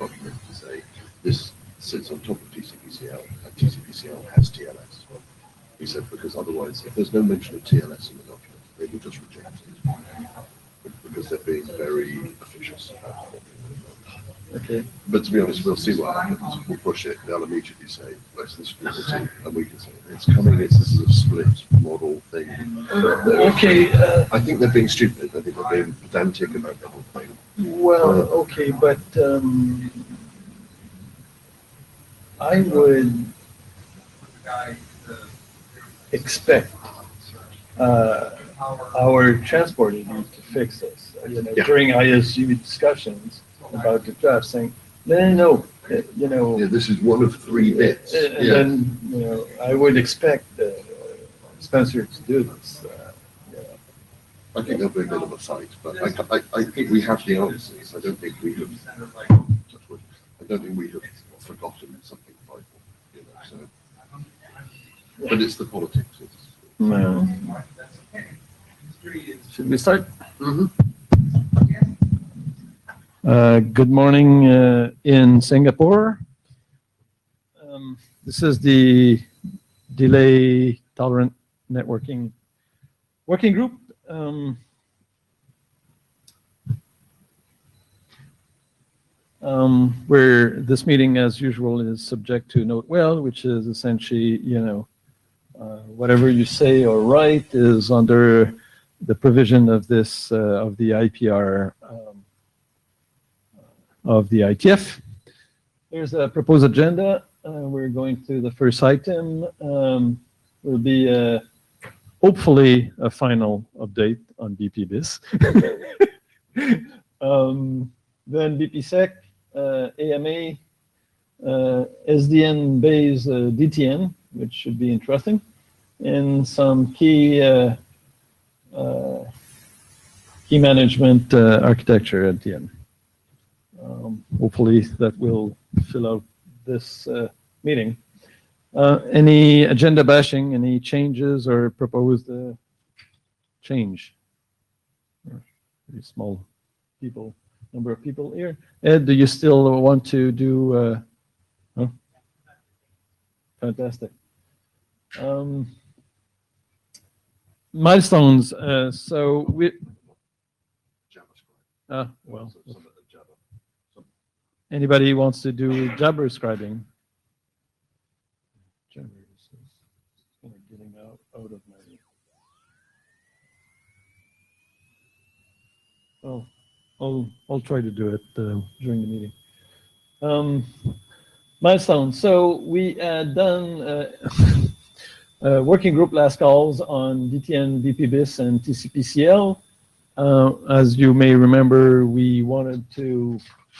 document to say this sits on top of TCPCL and TCPCL has TLS as well. He said because otherwise, if there's no mention of TLS in the document, they will just reject it because they're being very officious. Okay. But to be honest, we'll see what happens. We'll push it. They'll immediately say, "Where's the security?" And we can say, "It's coming. It's this sort of split model thing." Okay. I think they're being stupid. I think they're being pedantic about the whole thing. Well, okay, but I would expect our transport AD to fix this. During ISG discussions about the draft, saying, no, Yeah, this is one of 3 bits. And then, I would expect Spencer to do this. I think there'll be a bit of a fight, but I think we have the answers. I don't think we have. I don't think we have forgotten something vital. So. But it's the politics. No. Should we start? Mm-hmm. Good morning in Singapore. This is the Delay Tolerant Networking Working Group. Where this meeting, as usual, is subject to note well, which is essentially, whatever you say or write is under the provision of this of the IPR of the IETF. There's a proposed agenda. We're going through the first item. Will be hopefully a final update on BPBIS. Then BPSec, AMA, SDN-based DTN, which should be interesting, and some key management architecture at the end. Hopefully that will fill out this meeting. Any agenda bashing, any changes or proposed change? Pretty small number of people here. Ed, do you still want to do? Fantastic. Milestones. So we. Well. Anybody wants to do JavaScribing? Jabber is kind of getting out of my. Oh, I'll try to do it during the meeting. Milestones. So we had done working group last calls on DTN, BPBIS, and TCPCL. As you may remember, we wanted to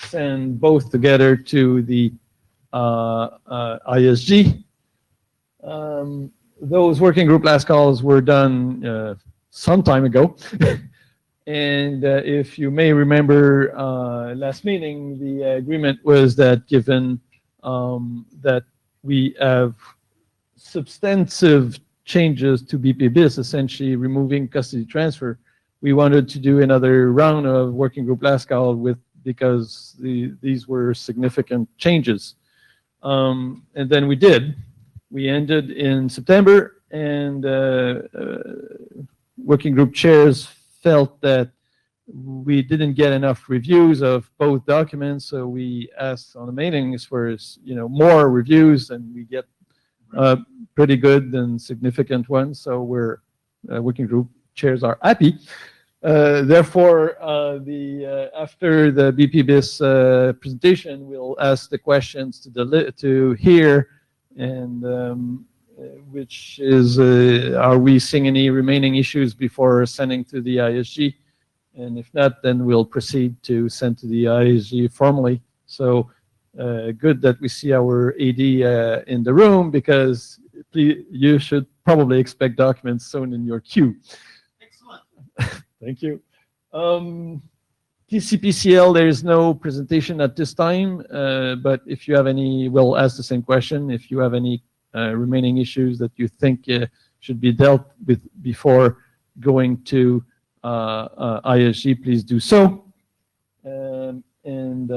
send both together to the ISG. Those working group last calls were done some time ago. And if you may remember last meeting, the agreement was that given that we have substantive changes to BPBIS, essentially removing custody transfer, we wanted to do another round of working group last call because these were significant changes. And then we did. We ended in September, and working group chairs felt that we didn't get enough reviews of both documents, so we asked on the mailings for more reviews, and we get pretty good and significant ones. So we're working group chairs are happy. Therefore, after the BPBIS presentation, we'll ask the questions to hear, and which is, are we seeing any remaining issues before sending to the ISG? And if not, then we'll proceed to send to the ISG formally. So good that we see our AD in the room, because you should probably expect documents soon in your queue. Excellent. Thank you. TCPCL, there is no presentation at this time, but if you have any, we'll ask the same question. If you have any remaining issues that you think should be dealt with before going to ISG, please do so. And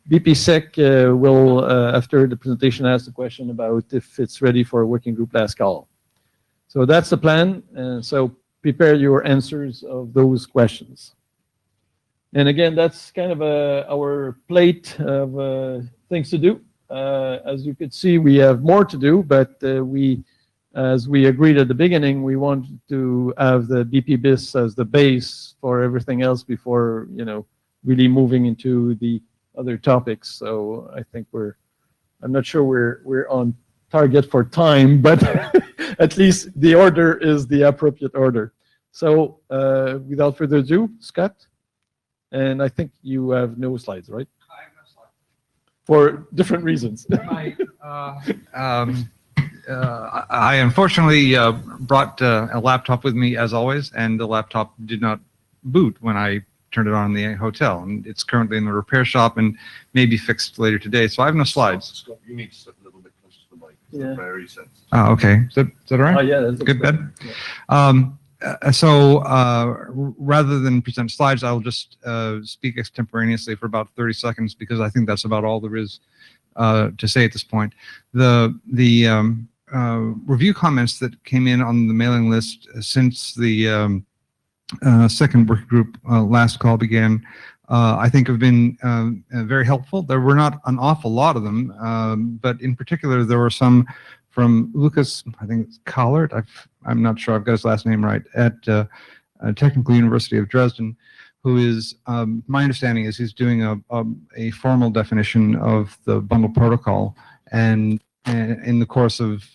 BPSec will, after the presentation, ask the question about if it's ready for a working group last call. So that's the plan. And so prepare your answers of those questions. And again, that's kind of our plate of things to do. As you could see, we have more to do, but as we agreed at the beginning, we want to have the BP-BIS as the base for everything else before, really moving into the other topics. So I think I'm not sure we're on target for time, but at least the order is the appropriate order. So without further ado, Scott, and I think you have no slides, right? I have no slides. For different reasons. I unfortunately brought a laptop with me as always, and the laptop did not boot when I turned it on in the hotel, and it's currently in the repair shop and may be fixed later today. So I have no slides. Scott, you need to step a little bit closer to the mic. Yeah. It's very sensitive. Oh, okay. Is that all right? Oh, yeah. That's Good, good. Ben? So rather than present slides, I'll just speak extemporaneously for about 30 seconds because I think that's about all there is to say at this point. The review comments that came in on the mailing list since the second work group last call began, I think have been very helpful. There were not an awful lot of them, but in particular there were some from Lucas, I think it's Collard, I'm not sure I've got his last name right, at Technical University of Dresden, who is, my understanding is he's doing a formal definition of the bundle protocol, and in the course of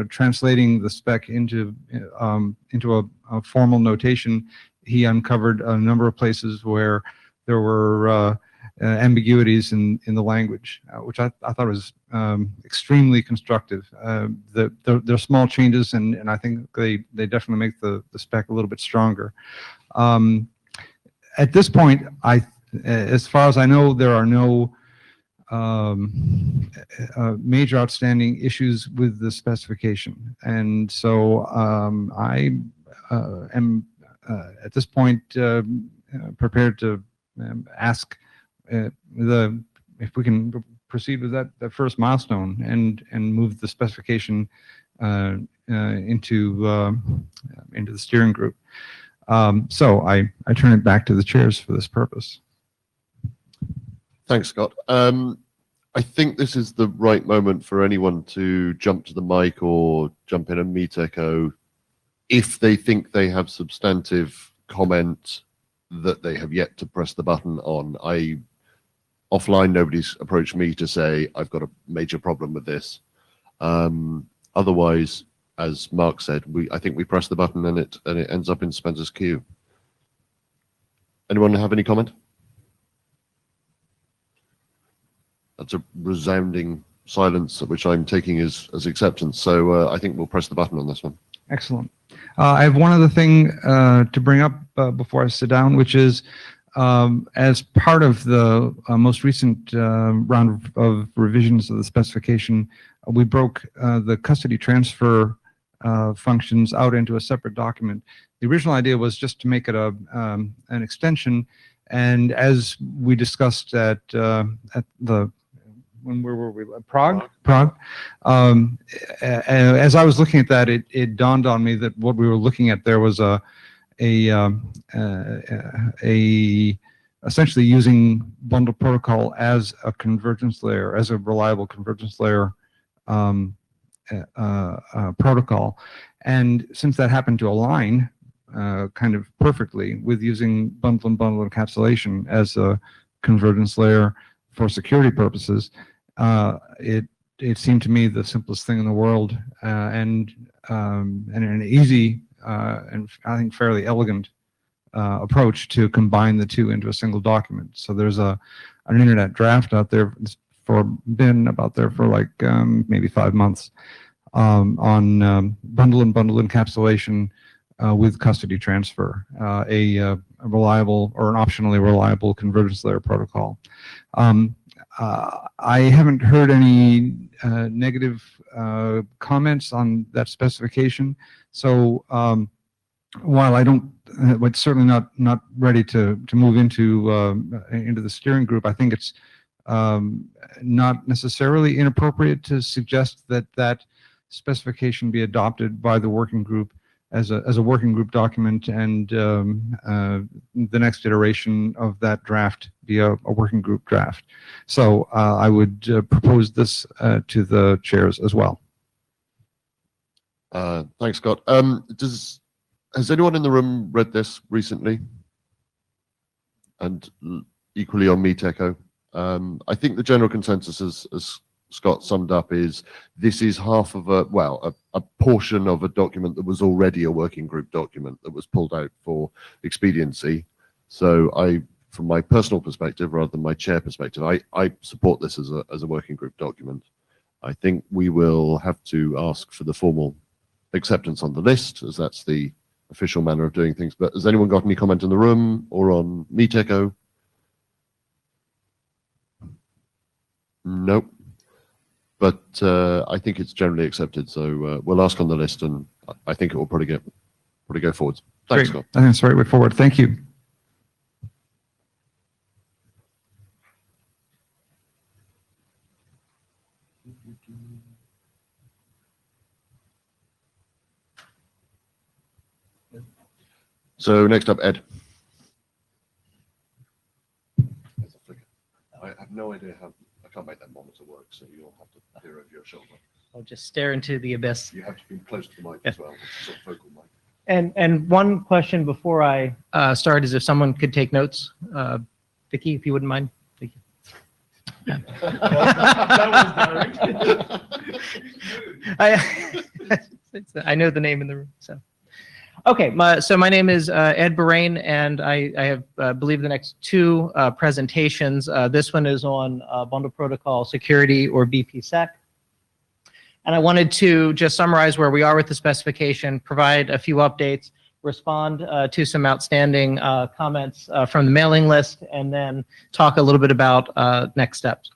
translating the spec into a formal notation, he uncovered a number of places where there were ambiguities in the language, which I thought was extremely constructive. They're small changes, and I think they definitely make the spec a little bit stronger. At this point, as far as I know, there are no major outstanding issues with the specification, and so I am at this point prepared to ask if we can proceed with that first milestone and move the specification into the steering group. So I turn it back to the chairs for this purpose. Thanks, Scott. I think this is the right moment for anyone to jump to the mic or jump in and meet echo if they think they have substantive comment that they have yet to press the button on. Offline, nobody's approached me to say, I've got a major problem with this. Otherwise, as Mark said, I think we press the button and it ends up in Spencer's queue. Anyone have any comment? That's a resounding silence, which I'm taking as acceptance. So I think we'll press the button on this one. Excellent. I have one other thing to bring up before I sit down, which is as part of the most recent round of revisions of the specification, we broke the custody transfer functions out into a separate document. The original idea was just to make it an extension, and as we discussed at where were we? Prague. As I was looking at that, it dawned on me that what we were looking at there was essentially using bundle protocol as a convergence layer, as a reliable convergence layer protocol. And since that happened to align kind of perfectly with using bundle and bundle encapsulation as a convergence layer for security purposes, it seemed to me the simplest thing in the world, and an easy and I think fairly elegant approach to combine the two into a single document. So there's an internet draft out there been about there for like maybe 5 months on bundle and bundle encapsulation with custody transfer, a reliable or an optionally reliable convergence layer protocol. I haven't heard any negative comments on that specification. So while I don't but certainly not ready to move into the steering group. I think it's not necessarily inappropriate to suggest that specification be adopted by the working group as a working group document, and the next iteration of that draft be a working group draft. So I would propose this to the chairs as well. Thanks, Scott. Has anyone in the room read this recently? And equally on Meet Echo? I think the general consensus, as Scott summed up, is this is half of a portion of a document that was already a working group document that was pulled out for expediency. So from my personal perspective, rather than my chair perspective, I support this as a working group document. I think we will have to ask for the formal acceptance on the list, as that's the official manner of doing things. But has anyone got any comment in the room or on Meet Echo? Nope. But I think it's generally accepted, so we'll ask on the list, and I think it will probably go forwards. Thanks, Great. Scott. I think it's the right way forward. Thank you. So next up, Ed. There's a flicker. I have no idea how. I can't make that monitor work, so you'll have to peer over your shoulder. I'll just stare into the abyss. You have to be close to the mic as well. It's a focal mic. And one question before I start is if someone could take notes. Vicky, if you wouldn't mind. Thank you. I know the name in the room, so. Okay, so my name is Ed Bahrain, and I have, believe, the next two presentations. This one is on Bundle Protocol Security, or BPSec. And I wanted to just summarize where we are with the specification, provide a few updates, respond to some outstanding comments from the mailing list, and then talk a little bit about next steps.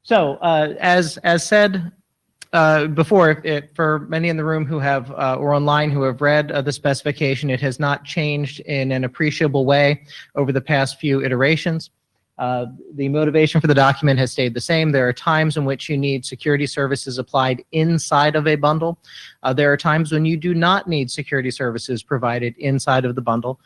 So as said, before, for many in the room who have, or online who have read the specification, it has not changed in an appreciable way over the past few iterations. The motivation for the document has stayed the same. There are times in which you need security services applied inside of a bundle. There are times when you do not need security services provided inside of the bundle.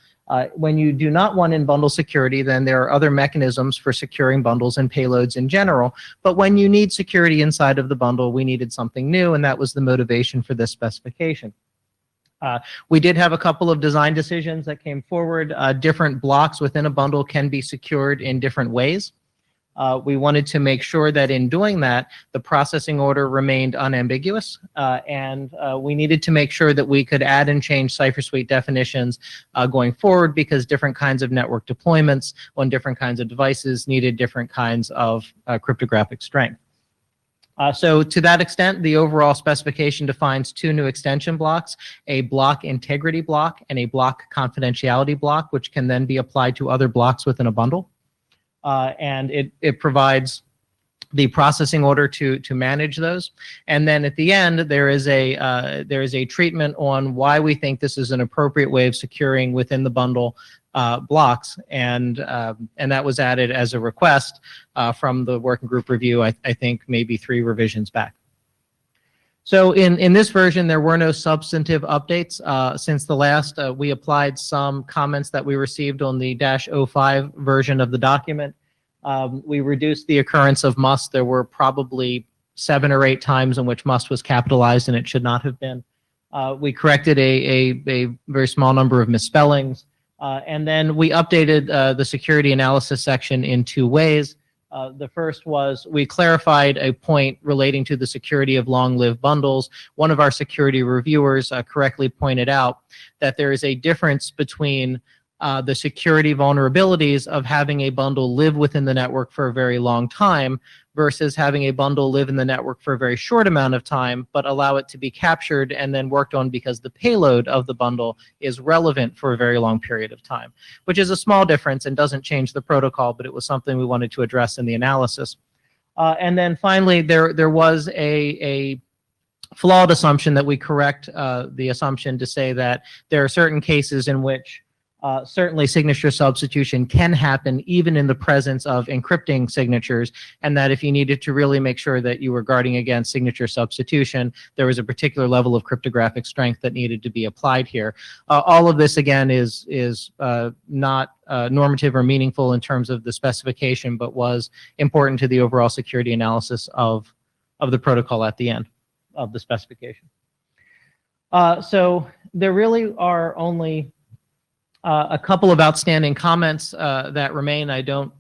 When you do not want in-bundle security, then there are other mechanisms for securing bundles and payloads in general. But when you need security inside of the bundle, we needed something new, and that was the motivation for this specification. We did have a couple of design decisions that came forward. Different blocks within a bundle can be secured in different ways. We wanted to make sure that in doing that, the processing order remained unambiguous, and we needed to make sure that we could add and change cipher suite definitions going forward, because different kinds of network deployments on different kinds of devices needed different kinds of cryptographic strength. So to that extent, the overall specification defines two new extension blocks, a block integrity block and a block confidentiality block, which can then be applied to other blocks within a bundle. And it provides the processing order to manage those. And then at the end, there is a treatment on why we think this is an appropriate way of securing within the bundle blocks, and that was added as a request from the working group review, I think maybe 3 revisions back. So in this version, there were no substantive updates. Since the last, we applied some comments that we received on the -05 version of the document. We reduced the occurrence of must. There were probably 7 or 8 times in which must was capitalized and it should not have been. We corrected a very small number of misspellings. And then we updated the security analysis section in 2 ways. The first was we clarified a point relating to the security of long-lived bundles. One of our security reviewers correctly pointed out that there is a difference between the security vulnerabilities of having a bundle live within the network for a very long time versus having a bundle live in the network for a very short amount of time, but allow it to be captured and then worked on because the payload of the bundle is relevant for a very long period of time, which is a small difference and doesn't change the protocol, but it was something we wanted to address in the analysis. And then finally, there was a flawed assumption that we correct the assumption to say that there are certain cases in which certainly signature substitution can happen even in the presence of encrypting signatures, and that if you needed to really make sure that you were guarding against signature substitution, there was a particular level of cryptographic strength that needed to be applied here. All of this, again, is not normative or meaningful in terms of the specification, but was important to the overall security analysis of the protocol at the end of the specification. So there really are only a couple of outstanding comments that remain. I don't,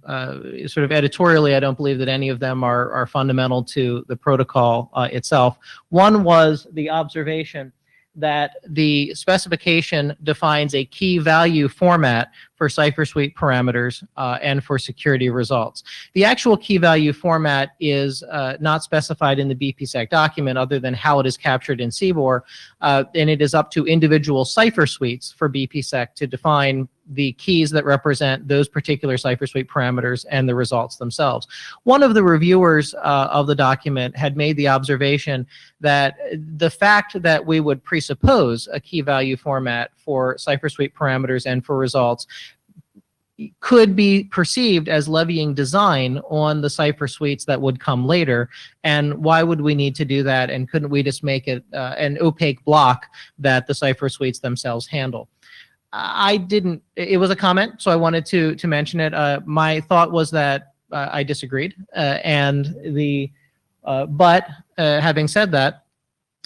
sort of editorially, I don't believe that any of them are fundamental to the protocol itself. One was the observation that the specification defines a key value format for cipher suite parameters and for security results. The actual key value format is not specified in the BPSec document other than how it is captured in CBOR, and it is up to individual cipher suites for BPSec to define the keys that represent those particular cipher suite parameters and the results themselves. One of the reviewers of the document had made the observation that the fact that we would presuppose a key value format for cipher suite parameters and for results could be perceived as levying design on the cipher suites that would come later. And why would we need to do that? And couldn't we just make it an opaque block that the cipher suites themselves handle? I didn't, it was a comment, so I wanted to mention it. My thought was that I disagreed. But having said that,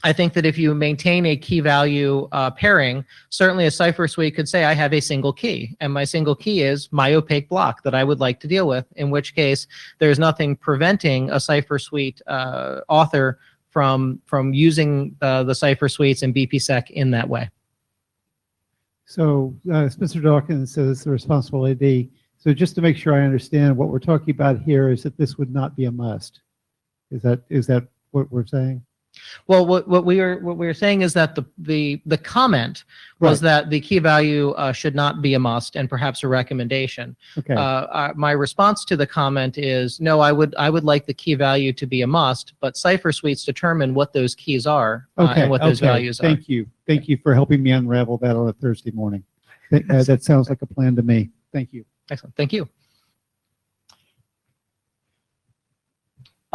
I think that if you maintain a key value pairing, certainly a cipher suite could say, I have a single key, and my single key is my opaque block that I would like to deal with, in which case there's nothing preventing a cipher suite author from using the cipher suites and BPSec in that way. So Mr. Dawkins says the responsibility. So just to make sure I understand, what we're talking about here is that this would not be a must. Is that what we're saying? Well, what we are saying is that the comment was that the key value should not be a must and perhaps a recommendation. Okay. My response to the comment is no. I would like the key value to be a must, but cipher suites determine what those keys are and what those values are. Thank you. Thank you for helping me unravel that on a Thursday morning. That sounds like a plan to me. Thank you. Excellent. Thank you.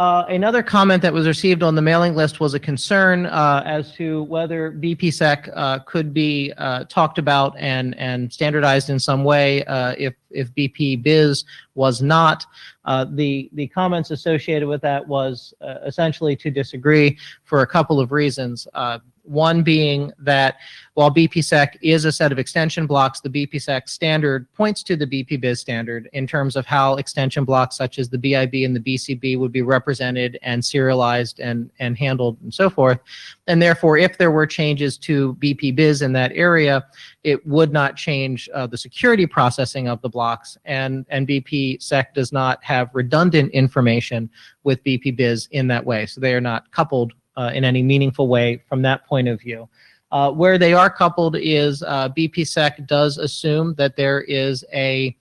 Another comment that was received on the mailing list was a concern as to whether BPSec could be talked about and standardized in some way if BP Biz was not. The comments associated with that was essentially to disagree for a couple of reasons. One being that while BPSec is a set of extension blocks, the BPSec standard points to the BP Biz standard in terms of how extension blocks such as the BIB and the BCB would be represented and serialized and handled and so forth. And therefore, if there were changes to BP Biz in that area, it would not change the security processing of the blocks, and BPSec does not have redundant information with BP Biz in that way. So they are not coupled in any meaningful way from that point of view. Where they are coupled is BPSec does assume that there is a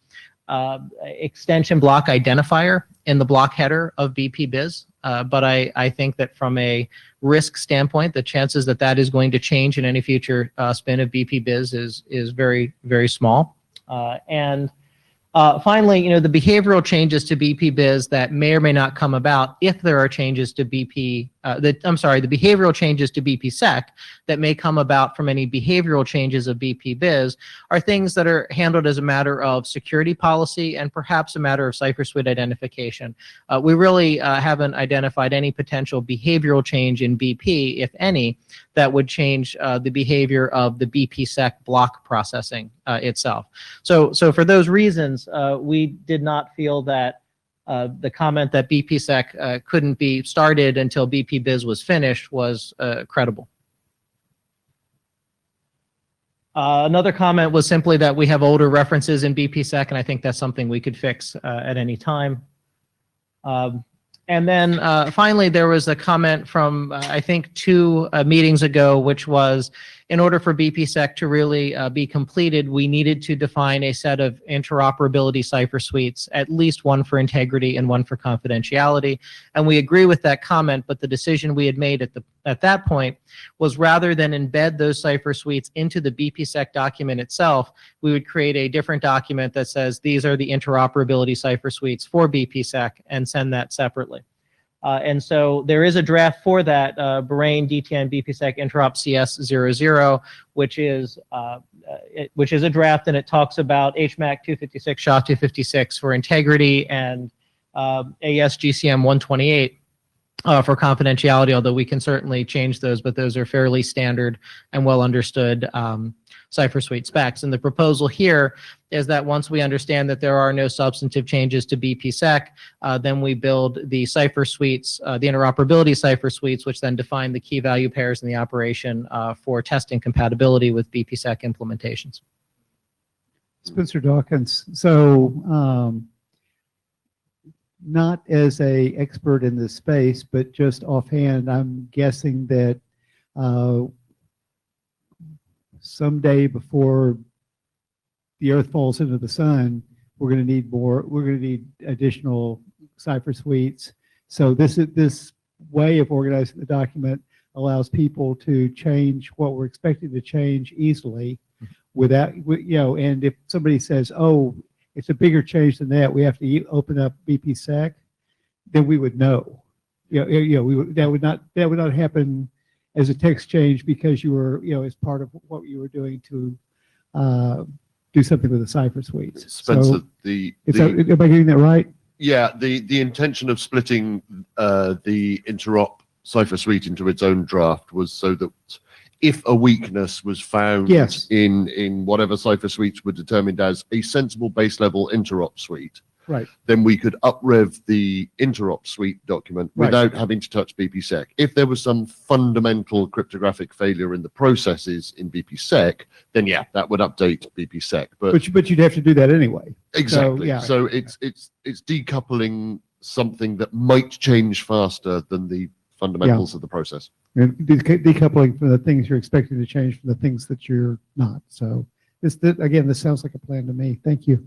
extension block identifier in the block header of BP Biz, but I think that from a risk standpoint, the chances that that is going to change in any future spin of BP Biz is very, very small. Finally, the behavioral changes to BP Biz that may or may not come about if there are changes to the behavioral changes to BPSec that may come about from any behavioral changes of BP Biz are things that are handled as a matter of security policy and perhaps a matter of cipher suite identification. We really haven't identified any potential behavioral change in BP, if any, that would change the behavior of the BPSec block processing itself. So for those reasons, we did not feel that the comment that BPSec couldn't be started until BP Biz was finished was credible. Another comment was simply that we have older references in BPSec, and I think that's something we could fix at any time. And then finally, there was a comment from, I think, 2 meetings ago, which was, in order for BPSec to really be completed, we needed to define a set of interoperability cipher suites, at least one for integrity and one for confidentiality. And we agree with that comment, but the decision we had made at that point was, rather than embed those cipher suites into the BPSec document itself, we would create a different document that says these are the interoperability cipher suites for BPSec and send that separately. And so there is a draft for that, Bahrain DTN BPSec Interop CS00, which is a draft, and it talks about HMAC 256, SHA 256 for integrity, and ASGCM 128 for confidentiality, although we can certainly change those, but those are fairly standard and well understood cipher suite specs. And the proposal here is that once we understand that there are no substantive changes to BPSec, then we build the cipher suites, the interoperability cipher suites, which then define the key value pairs in the operation for testing compatibility with BPSec implementations. Spencer Dawkins. So, not as a expert in this space, but just offhand, I'm guessing that someday before the Earth falls into the sun, we're going to need more. We're going to need additional cipher suites. So this way of organizing the document allows people to change what we're expecting to change easily, without, And if somebody says, "Oh, it's a bigger change than that, we have to open up BPSec," then we would know. That would not happen as a text change because you were, as part of what you were doing to do something with the cipher suites. Spencer, So, am I getting that right? yeah, the intention of splitting the interop cipher suite into its own draft was so that if a weakness was found Yes. in whatever cipher suites were determined as a sensible base level interop suite, Right. then we could uprev the interop suite document Right. without having to touch BPSec. If there was some fundamental cryptographic failure in the processes in BPSec, then yeah, that would update BPSec. But you'd have to do that anyway. Exactly. yeah. So it's decoupling something that might change faster than the fundamentals of the process. And decoupling from the things you're expecting to change from the things that you're not. So this sounds like a plan to me. Thank you.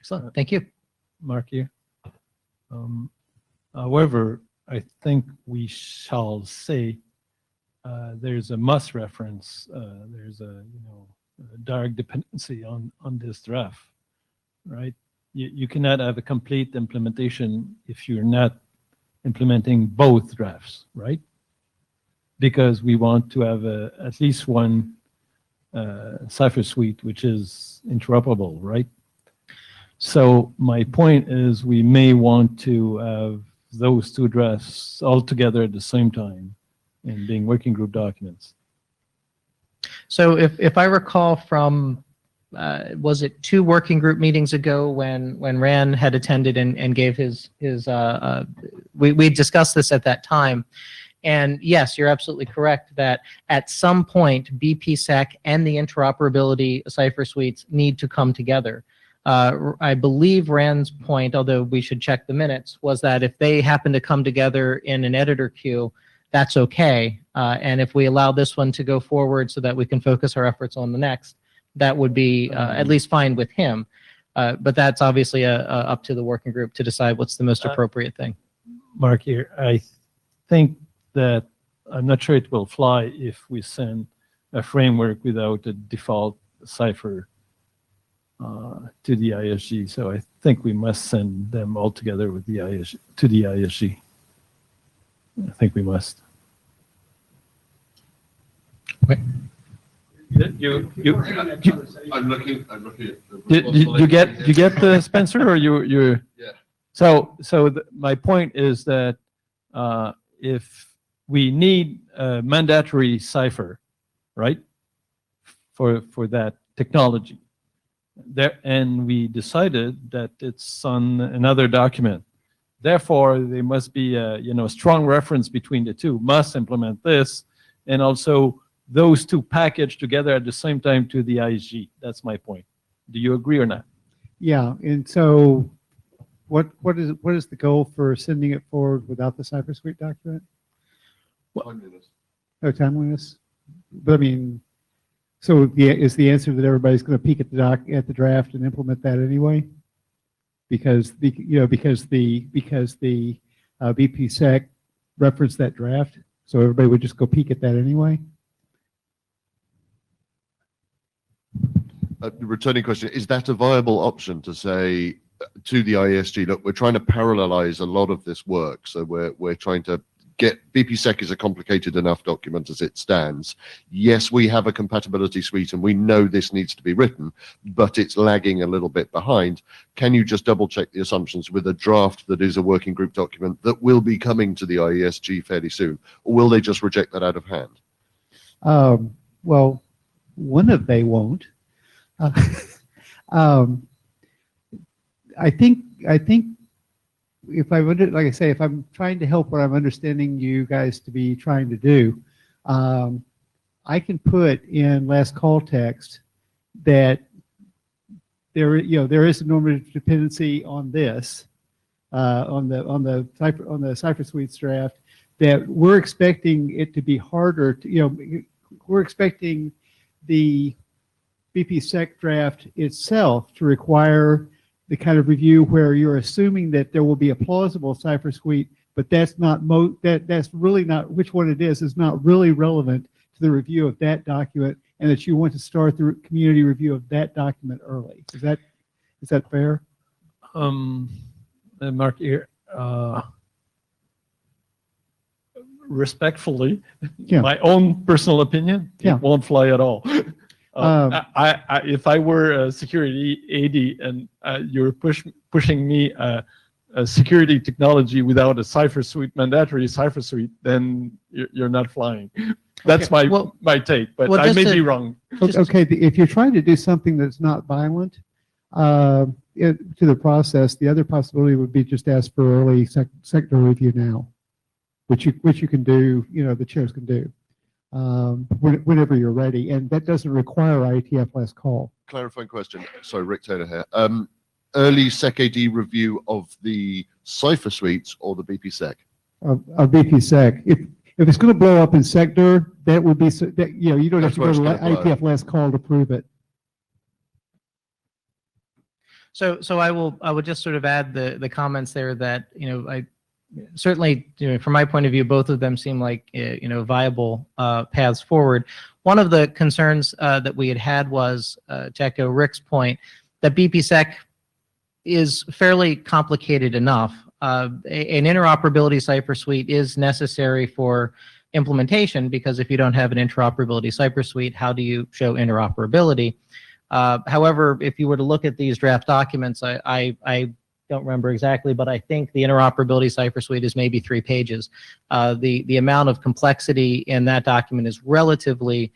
Excellent. Thank you. Mark here. However, I think we shall say there's a must reference. There's a direct dependency on this draft, right? You cannot have a complete implementation if you're not implementing both drafts, right? Because we want to have at least one cipher suite which is interoperable, right? So my point is we may want to have those two drafts all together at the same time in being working group documents. So if I recall from, was it 2 working group meetings ago when Ran had attended and gave his we discussed this at that time. And yes, you're absolutely correct that at some point BPSec and the interoperability cipher suites need to come together. I believe Rand's point, although we should check the minutes, was that if they happen to come together in an editor queue, that's okay. And if we allow this one to go forward so that we can focus our efforts on the next, that would be at least fine with him. But that's obviously up to the working group to decide what's the most appropriate thing. Mark here, I think that I'm not sure it will fly if we send a framework without a default cipher to the ISG. So I think we must send them all together with the ISG to the ISG. I think we must. Okay. I'm looking at Did you get the Spencer, or you? Yeah. So my point is that if we need a mandatory cipher, right, for that technology, there, and we decided that it's on another document. Therefore, there must be a strong reference between the two. Must implement this, and also those two packaged together at the same time to the ISG. That's my point. Do you agree or not? Yeah. And so, what is the goal for sending it forward without the cipher suite document? No timeliness. But I mean, So is the answer that everybody's going to peek at the draft and implement that anyway? Because because the BPSec referenced that draft, so everybody would just go peek at that anyway? The returning question, is that a viable option to say to the IESG, look, we're trying to parallelize a lot of this work. So we're trying to get, BPSec is a complicated enough document as it stands. Yes, we have a compatibility suite and we know this needs to be written, but it's lagging a little bit behind. Can you just double check the assumptions with a draft that is a working group document that will be coming to the IESG fairly soon? Or will they just reject that out of hand? Well, one of they won't. I think if I would, like I say, if I'm trying to help what I'm understanding you guys to be trying to do, I can put in last call text that there is a normative dependency on this, on the Cypher Suites draft, that we're expecting it to be harder to, we're expecting the BPSec draft itself to require the kind of review where you're assuming that there will be a plausible Cypher Suite, but that's not that's really not, which one it is not really relevant to the review of that document, and that you want to start the community review of that document early. Is that fair? Mark, here, respectfully, Yeah. my own personal opinion, Yeah. it won't fly at all. If I were a security AD and you're pushing me a security technology without a Cypher Suite, mandatory Cypher Suite, then you're not flying. That's Okay, my take, but well, I just may to- be wrong. Okay, if you're trying to do something that's not violent to the process, the other possibility would be just ask for early sector review now, which you can do, the chairs can do whenever you're ready, and that doesn't require IETF last call. Clarifying question. Sorry, Rick Taylor here. Early SecAD review of the Cypher Suites or the BPSec? Of BPSec. If it's going to blow up in sector, that would be, you don't have That's to where go it's to gonna blow. IETF last call to prove it. So I would just sort of add the comments there that, I certainly, from my point of view, both of them seem like, viable paths forward. One of the concerns that we had was, to echo Rick's point, that BPSec is fairly complicated enough. An interoperability Cypher Suite is necessary for implementation, because if you don't have an interoperability Cypher Suite, how do you show interoperability? However, if you were to look at these draft documents, I don't remember exactly, but I think the interoperability Cypher Suite is maybe 3 pages. The amount of complexity in that document is relatively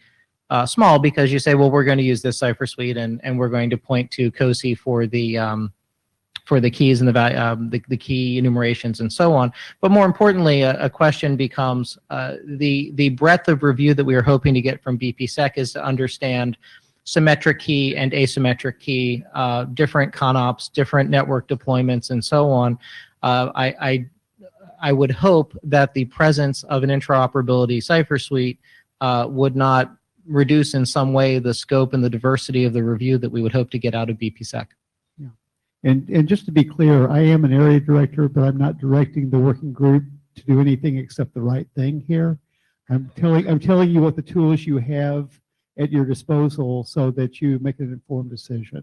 small, because you say, well, we're going to use this Cypher Suite, and we're going to point to COSI for the keys and the key enumerations and so on. But more importantly, a question becomes the breadth of review that we are hoping to get from BPSec is to understand symmetric key and asymmetric key, different ConOps, different network deployments, and so on. I would hope that the presence of an interoperability Cypher Suite would not reduce in some way the scope and the diversity of the review that we would hope to get out of BPSec. Yeah. And just to be clear, I am an area director, but I'm not directing the working group to do anything except the right thing here. I'm telling you what the tools you have at your disposal so that you make an informed decision.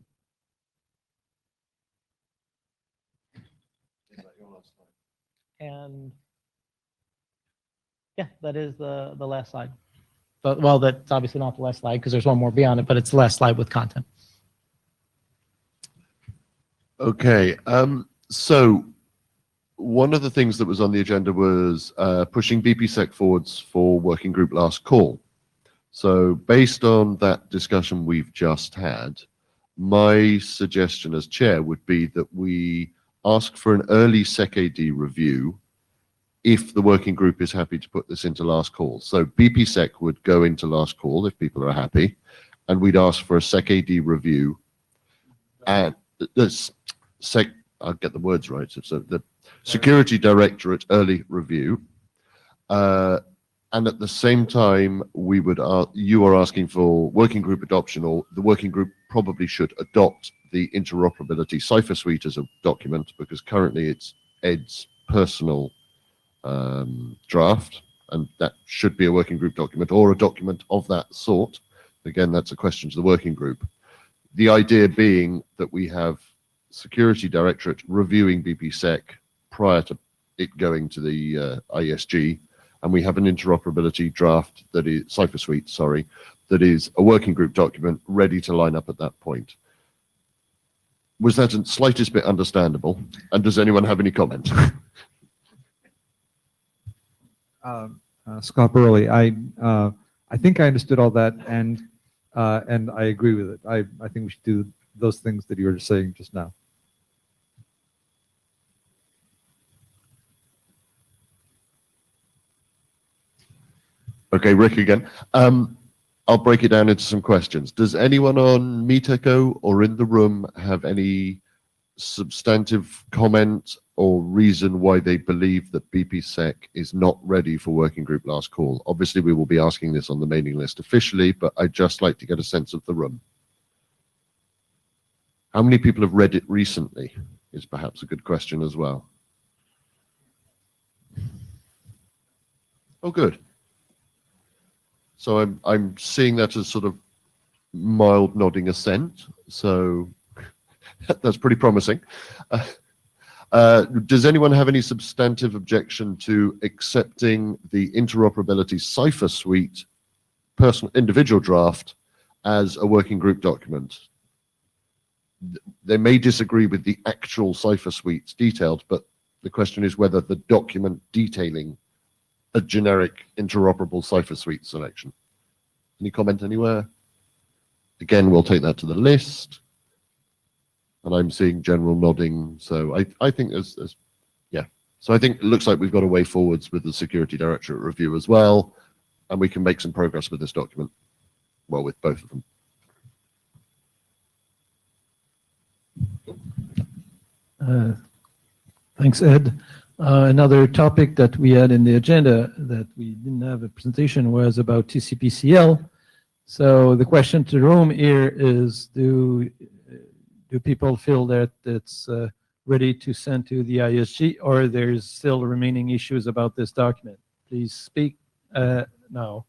And yeah, that is the last slide. But, well, that's obviously not the last slide, because there's one more beyond it, but it's the last slide with content. Okay, so one of the things that was on the agenda was pushing BPSec forwards for working group last call. So based on that discussion we've just had, my suggestion as chair would be that we ask for an early SecAD review if the working group is happy to put this into last call. So BPSec would go into last call if people are happy, and we'd ask for a SecAD review and I'll get the words right. So the Security Directorate early review, And at the same time, we would, you are asking for working group adoption, or the working group probably should adopt the interoperability cipher suite as a document, because currently it's Ed's personal draft, and that should be a working group document or a document of that sort. Again, that's a question to the working group. The idea being that we have Security Directorate reviewing BPSec prior to it going to the IESG, and we have an interoperability draft that is cipher suite, sorry, that is a working group document ready to line up at that point. Was that a slightest bit understandable? And does anyone have any comment? Scott Burley, I think I understood all that, and I agree with it. I think we should do those things that you were saying just now. Okay, Rick again. I'll break it down into some questions. Does anyone on MeetEcho or in the room have any substantive comment or reason why they believe that BPSec is not ready for working group last call? Obviously, we will be asking this on the mailing list officially, but I'd just like to get a sense of the room. How many people have read it recently is perhaps a good question as well. Oh, good. So I'm seeing that as sort of mild nodding assent. So that's pretty promising. Does anyone have any substantive objection to accepting the interoperability cipher suite personal individual draft as a working group document? They may disagree with the actual cipher suites detailed, but the question is whether the document detailing a generic interoperable cipher suite selection. Any comment anywhere? Again, we'll take that to the list. And I'm seeing general nodding. So I think there's yeah. So I think it looks like we've got a way forwards with the Security Directorate review as well. And we can make some progress with this document. Well, with both of them. Thanks, Ed. Another topic that we had in the agenda that we didn't have a presentation was about TCP/CL. So the question to the room here is, do people feel that it's ready to send to the ISG, or there's still remaining issues about this document? Please speak now.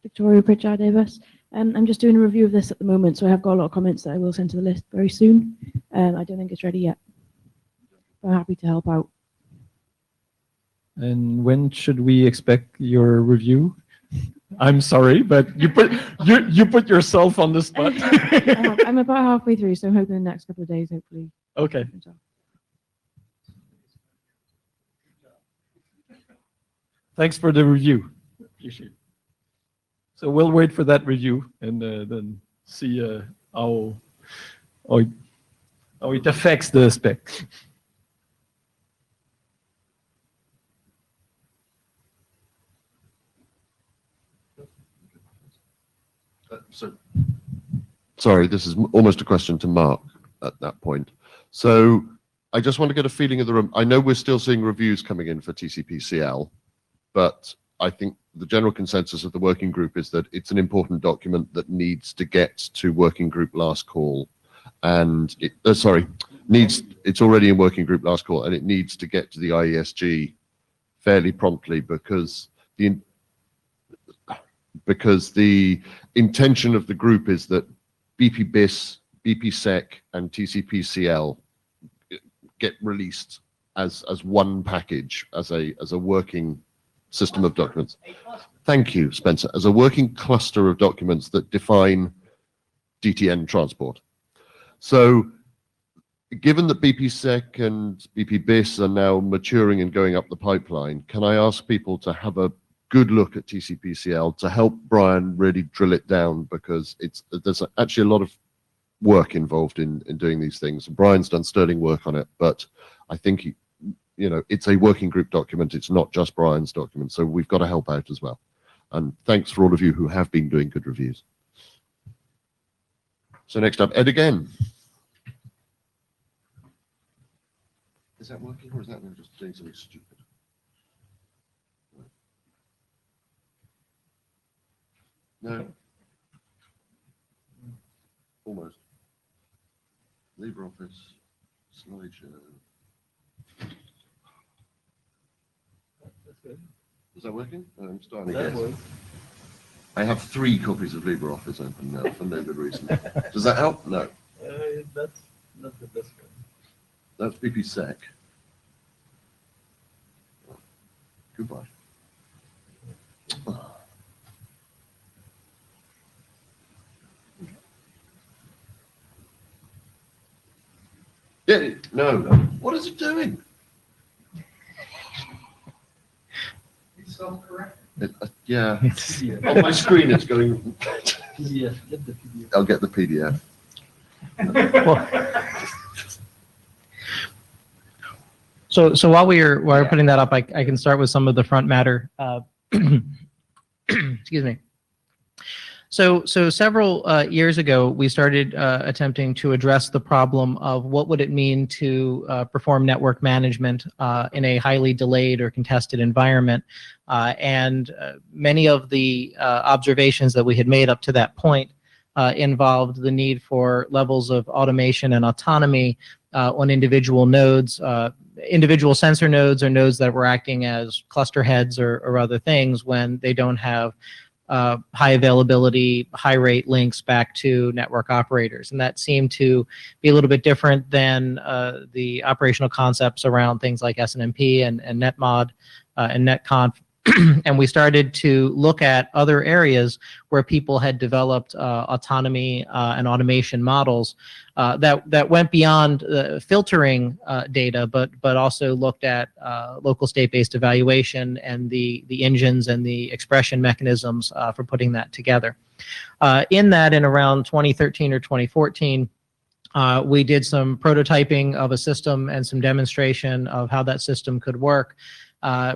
Victoria Pritchard Davis. I'm just doing a review of this at the moment, so I have got a lot of comments that I will send to the list very soon. I don't think it's ready yet. I'm happy to help out. And when should we expect your review? I'm sorry, but you put yourself on the spot. I'm about halfway through, so I'm hoping in the next couple of days, hopefully. Okay. Thanks for the review. Appreciate it. So we'll wait for that review and then see how it affects the spec. So, sorry, this is almost a question to Mark at that point. So I just want to get a feeling of the room. I know we're still seeing reviews coming in for TCP/CL, but I think the general consensus of the working group is that it's an important document that needs to get to working group last call, and it's already in working group last call, and it needs to get to the IESG fairly promptly because the intention of the group is that BPBIS, BPSec, and TCP/CL get released as one package, as a working system of documents. Thank you, Spencer. As a working cluster of documents that define DTN transport. So given that BPSec and BPBIS are now maturing and going up the pipeline, can I ask people to have a good look at TCP/CL to help Brian really drill it down, because there's actually a lot of work involved in doing these things. Brian's done sterling work on it, but I think it's a working group document. It's not just Brian's document, so we've got to help out as well. And thanks for all of you who have been doing good reviews. So next up, Ed again. Is that working, or is that just doing something stupid? No. Almost. LibreOffice slideshow. Is that working? I'm starting to guess. I have 3 copies of LibreOffice open now for no good reason. Does that help? No. That's not the best one. That's BPSec. Goodbye. Yeah, no. What is it doing? Yeah. On my screen, it's going. PDF, get the PDF. I'll get the PDF. So while we're putting that up, I can start with some of the front matter. Excuse me. So several years ago, we started attempting to address the problem of what would it mean to perform network management in a highly delayed or contested environment. And many of the observations that we had made up to that point involved the need for levels of automation and autonomy on individual nodes, individual sensor nodes or nodes that were acting as cluster heads or other things when they don't have high availability, high rate links back to network operators. And that seemed to be a little bit different than the operational concepts around things like SNMP and NetMod and NetConf. And we started to look at other areas where people had developed autonomy and automation models that went beyond filtering data, but also looked at local state-based evaluation and the engines and the expression mechanisms for putting that together. In around 2013 or 2014, we did some prototyping of a system and some demonstration of how that system could work.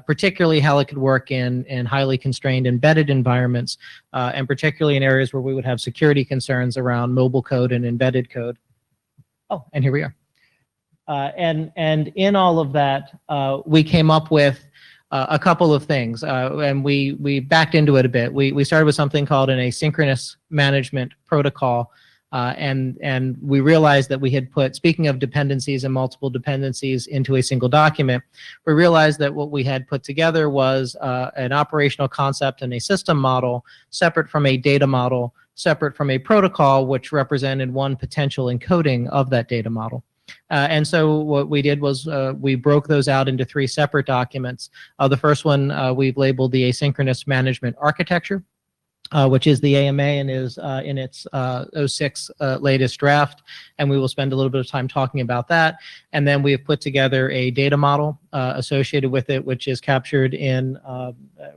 Particularly how it could work in highly constrained embedded environments, and particularly in areas where we would have security concerns around mobile code and embedded code. Oh, and here we are. And in all of that, we came up with a couple of things, and we backed into it a bit. We started with something called an asynchronous management protocol. And we realized that we had put, speaking of dependencies and multiple dependencies into a single document, we realized that what we had put together was an operational concept and a system model separate from a data model, separate from a protocol, which represented one potential encoding of that data model. And so what we did was we broke those out into 3 separate documents. The first one we've labeled the asynchronous management architecture, which is the AMA and is in its 06 latest draft, and we will spend a little bit of time talking about that. And then we have put together a data model associated with it, which is captured in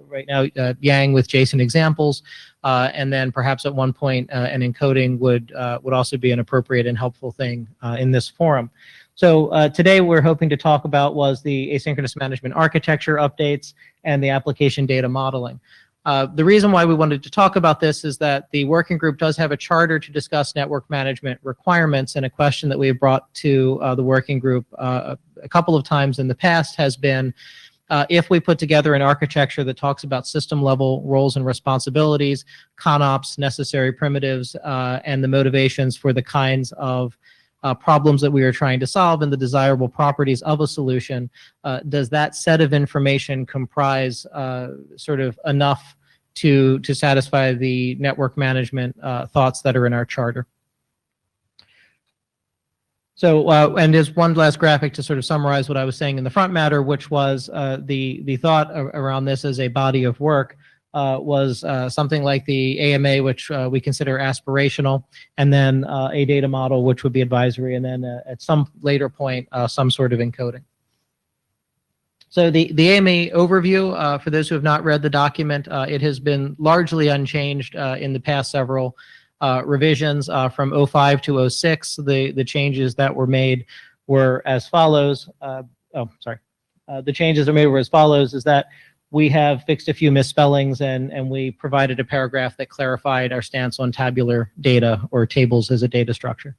right now Yang with JSON examples, and then perhaps at one point an encoding would also be an appropriate and helpful thing in this forum. So today we're hoping to talk about was the asynchronous management architecture updates and the application data modeling. The reason why we wanted to talk about this is that the working group does have a charter to discuss network management requirements, and a question that we have brought to the working group a couple of times in the past has been, if we put together an architecture that talks about system level roles and responsibilities, ConOps, necessary primitives, and the motivations for the kinds of problems that we are trying to solve and the desirable properties of a solution, does that set of information comprise sort of enough to satisfy the network management thoughts that are in our charter? So, and there's one last graphic to sort of summarize what I was saying in the front matter, which was the thought around this as a body of work was something like the AMA, which we consider aspirational, and then a data model, which would be advisory, and then at some later point, some sort of encoding. So the AMA overview, for those who have not read the document, it has been largely unchanged in the past several revisions from 05 to 06. The changes that were made were as follows. The changes that were made were as follows, is that we have fixed a few misspellings, and we provided a paragraph that clarified our stance on tabular data or tables as a data structure.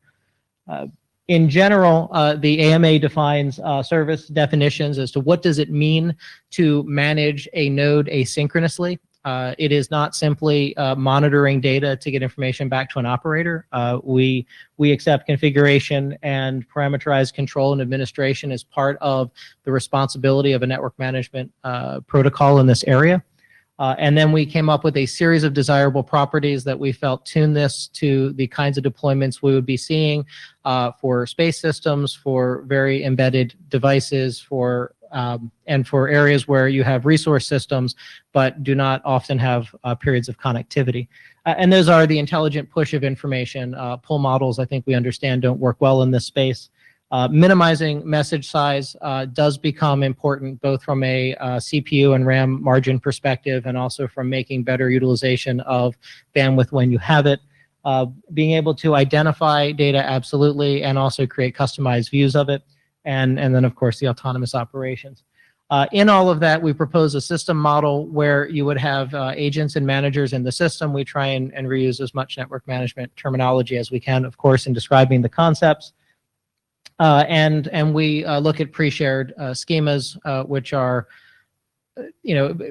In general, the AMA defines service definitions as to what does it mean to manage a node asynchronously. It is not simply monitoring data to get information back to an operator. We accept configuration and parameterized control and administration as part of the responsibility of a network management protocol in this area. And then we came up with a series of desirable properties that we felt tune this to the kinds of deployments we would be seeing for space systems, for very embedded devices, and for areas where you have resource systems but do not often have periods of connectivity. And those are the intelligent push of information. Pull models, I think we understand, don't work well in this space. Minimizing message size does become important both from a CPU and RAM margin perspective and also from making better utilization of bandwidth when you have it. Being able to identify data, absolutely, and also create customized views of it. And then, of course, the autonomous operations. In all of that, we propose a system model where you would have agents and managers in the system. We try and reuse as much network management terminology as we can, of course, in describing the concepts. And we look at pre-shared schemas, which are,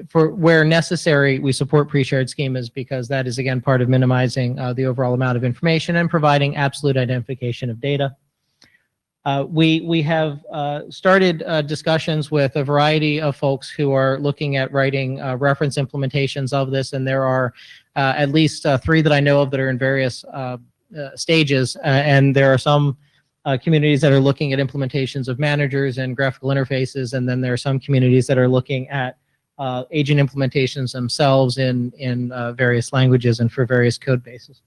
for where necessary, we support pre-shared schemas because that is, again, part of minimizing the overall amount of information and providing absolute identification of data. We have started discussions with a variety of folks who are looking at writing reference implementations of this, and there are at least 3 that I know of that are in various stages, and there are some communities that are looking at implementations of managers and graphical interfaces, and then there are some communities that are looking at agent implementations themselves in various languages and for various code bases.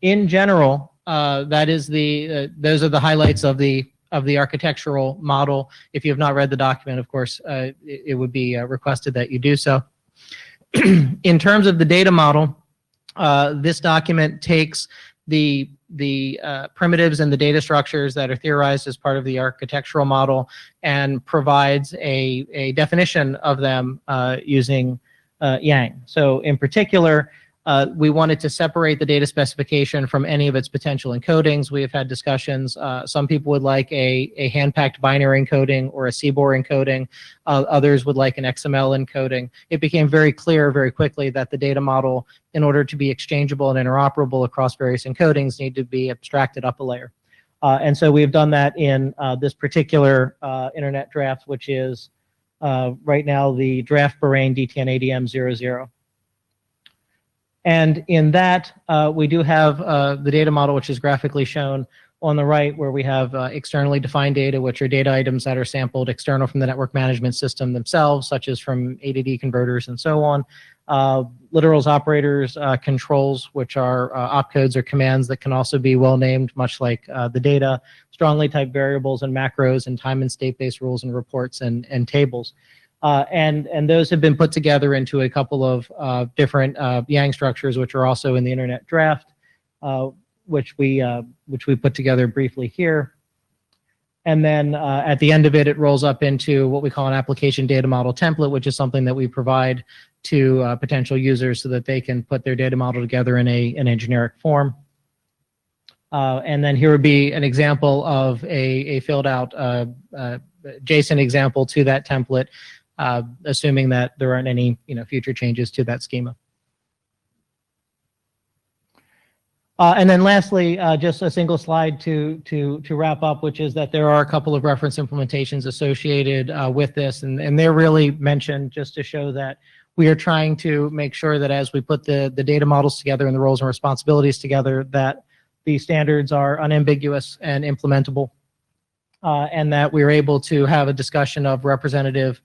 In general, that is those are the highlights of the architectural model. If you have not read the document, of course, it would be requested that you do so. In terms of the data model, this document takes the primitives and the data structures that are theorized as part of the architectural model and provides a definition of them using Yang. So in particular, we wanted to separate the data specification from any of its potential encodings. We have had discussions. Some people would like a hand-packed binary encoding or a CBOR encoding. Others would like an XML encoding. It became very clear very quickly that the data model, in order to be exchangeable and interoperable across various encodings, need to be abstracted up a layer. And so we've done that in this particular internet draft, which is right now the draft Bahrain DTN-ADM00. And in that, we do have the data model, which is graphically shown on the right, where we have externally defined data, which are data items that are sampled external from the network management system themselves, such as from A to D converters and so on. Literals, operators, controls, which are opcodes or commands that can also be well named, much like the data, strongly typed variables and macros, and time and state-based rules and reports and tables. And those have been put together into a couple of different Yang structures, which are also in the internet draft, which we put together briefly here. And then at the end of it, it rolls up into what we call an application data model template, which is something that we provide to potential users so that they can put their data model together in a generic form. And then here would be an example of a filled out JSON example to that template, assuming that there aren't any future changes to that schema. And then lastly, just a single slide to wrap up, which is that there are a couple of reference implementations associated with this, and they're really mentioned just to show that we are trying to make sure that as we put the data models together and the roles and responsibilities together, that the standards are unambiguous and implementable. And that we're able to have a discussion of representative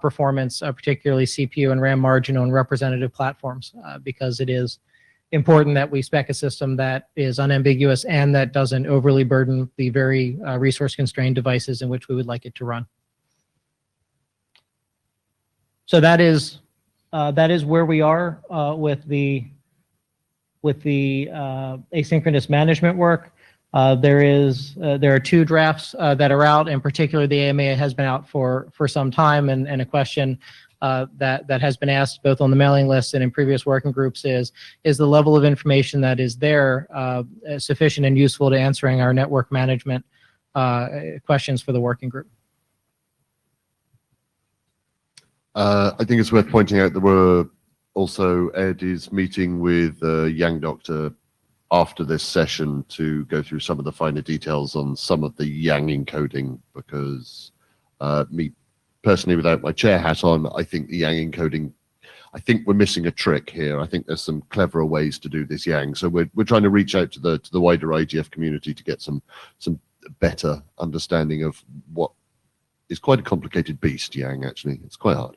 performance, particularly CPU and RAM margin on representative platforms, because it is important that we spec a system that is unambiguous and that doesn't overly burden the very resource-constrained devices in which we would like it to run. So that is where we are with the asynchronous management work. There are 2 drafts that are out. In particular, the AMA has been out for some time, and a question that has been asked both on the mailing list and in previous working groups is the level of information that is there sufficient and useful to answering our network management questions for the working group? I think it's worth pointing out that we're also, Ed is meeting with Yang Doctor after this session to go through some of the finer details on some of the Yang encoding, because me personally, without my chair hat on, I think the Yang encoding, I think we're missing a trick here. I think there's some cleverer ways to do this Yang. So we're trying to reach out to the wider IETF community to get some better understanding of what is quite a complicated beast, Yang, actually. It's quite hard.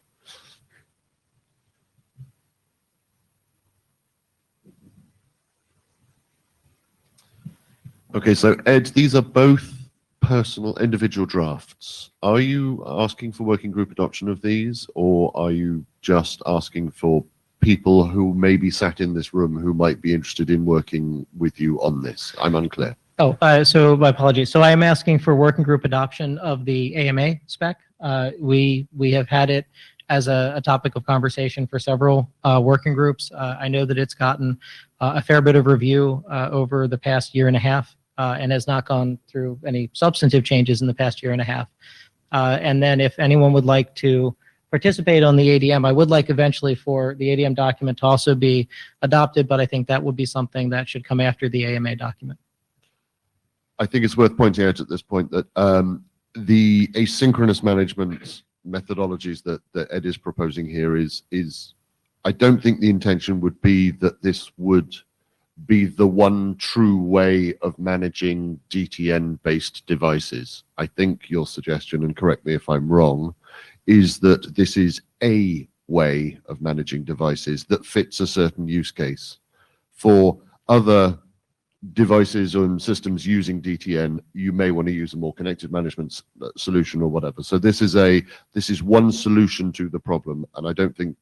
Okay, so Ed, these are both personal, individual drafts. Are you asking for working group adoption of these, or are you just asking for people who maybe sat in this room who might be interested in working with you on this? I'm unclear. Oh, so my apologies. So I am asking for working group adoption of the AMA spec. We have had it as a topic of conversation for several working groups. I know that it's gotten a fair bit of review over the past year and a half, and has not gone through any substantive changes in the past year and a half. And then if anyone would like to participate on the ADM, I would like eventually for the ADM document to also be adopted, but I think that would be something that should come after the AMA document. I think it's worth pointing out at this point that the asynchronous management methodologies that Ed is proposing here is I don't think the intention would be that this would be the one true way of managing DTN-based devices. I think your suggestion, and correct me if I'm wrong, is that this is a way of managing devices that fits a certain use case. For other devices and systems using DTN, you may want to use a more connected management solution or whatever. So this is one solution to the problem, and I don't think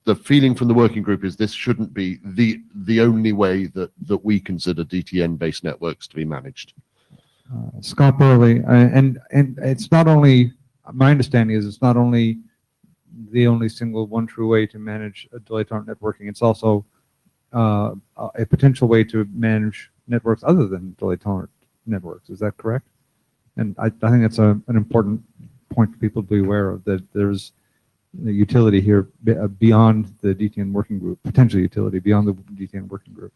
the feeling from the working group is this shouldn't be the only way that we consider DTN-based networks to be managed. Scott Burley, and it's not only, my understanding is it's not only the only single one true way to manage a delay tolerant networking, it's also a potential way to manage networks other than delay tolerant networks. Is that correct? And I think that's an important point for people to be aware of, that there's the utility here beyond the DTN working group, potential utility beyond the DTN working group.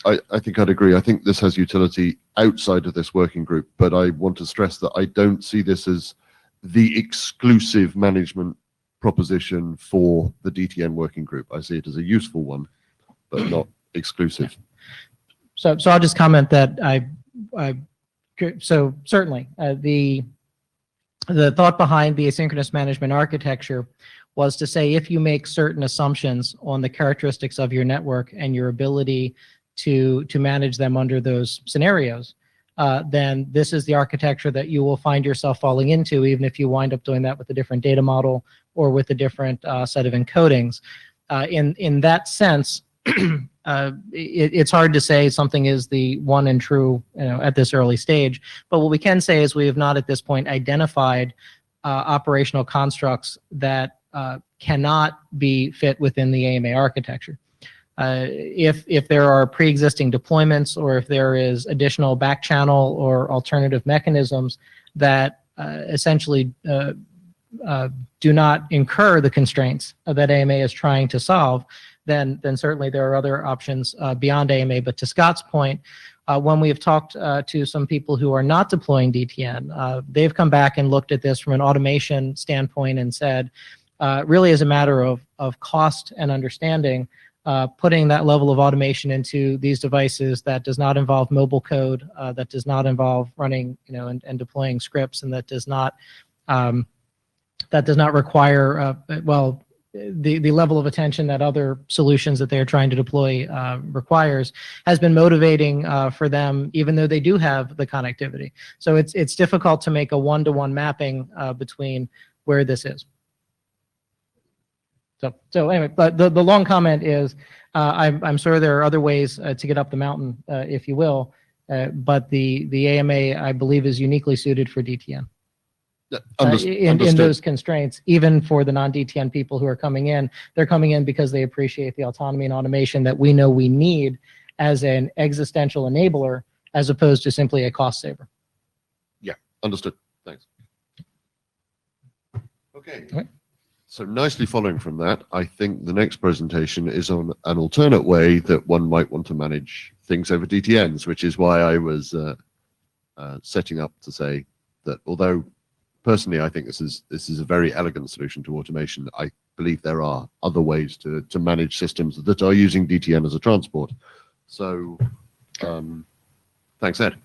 I think I'd agree. I think this has utility outside of this working group, but I want to stress that I don't see this as the exclusive management proposition for the DTN working group. I see it as a useful one, but not exclusive. So I'll just comment that so certainly the thought behind the asynchronous management architecture was to say, if you make certain assumptions on the characteristics of your network and your ability to manage them under those scenarios, then this is the architecture that you will find yourself falling into, even if you wind up doing that with a different data model or with a different set of encodings. In that sense, it's hard to say something is the one and true, at this early stage. But what we can say is we have not at this point identified operational constructs that cannot be fit within the AMA architecture. If there are pre-existing deployments, or if there is additional back channel or alternative mechanisms that essentially do not incur the constraints that AMA is trying to solve, then certainly there are other options beyond AMA. But to Scott's point, when we have talked to some people who are not deploying DTN, they've come back and looked at this from an automation standpoint and said, really as a matter of cost and understanding, putting that level of automation into these devices that does not involve mobile code, that does not involve running, and deploying scripts, and that does not require, the level of attention that other solutions that they're trying to deploy requires, has been motivating for them, even though they do have the connectivity. So it's difficult to make a one-to-one mapping between where this is. So anyway, but the long comment is, I'm sure there are other ways to get up the mountain, if you will, but the AMA, I believe, is uniquely suited for DTN. In those constraints, even for the non-DTN people who are coming in, they're coming in because they appreciate the autonomy and automation that we know we need as an existential enabler, as opposed to simply a cost saver. Yeah, understood. Thanks. Okay. Okay. So nicely following from that, I think the next presentation is on an alternate way that one might want to manage things over DTNs, which is why I was setting up to say that although personally I think this is a very elegant solution to automation, I believe there are other ways to manage systems that are using DTN as a transport. So thanks, Ed.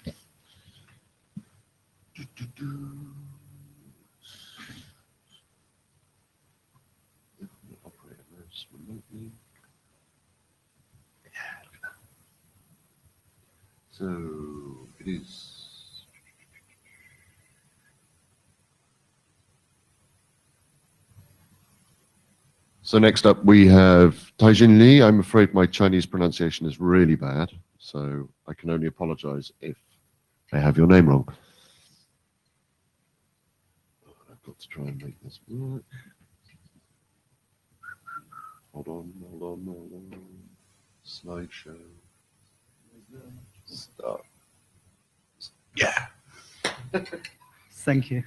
So it is. So next up we have Taijin Li. I'm afraid my Chinese pronunciation is really bad, so I can only apologize if I have your name wrong. I've got to try and make this work. Hold on. Slideshow. Start. Yeah. Thank you.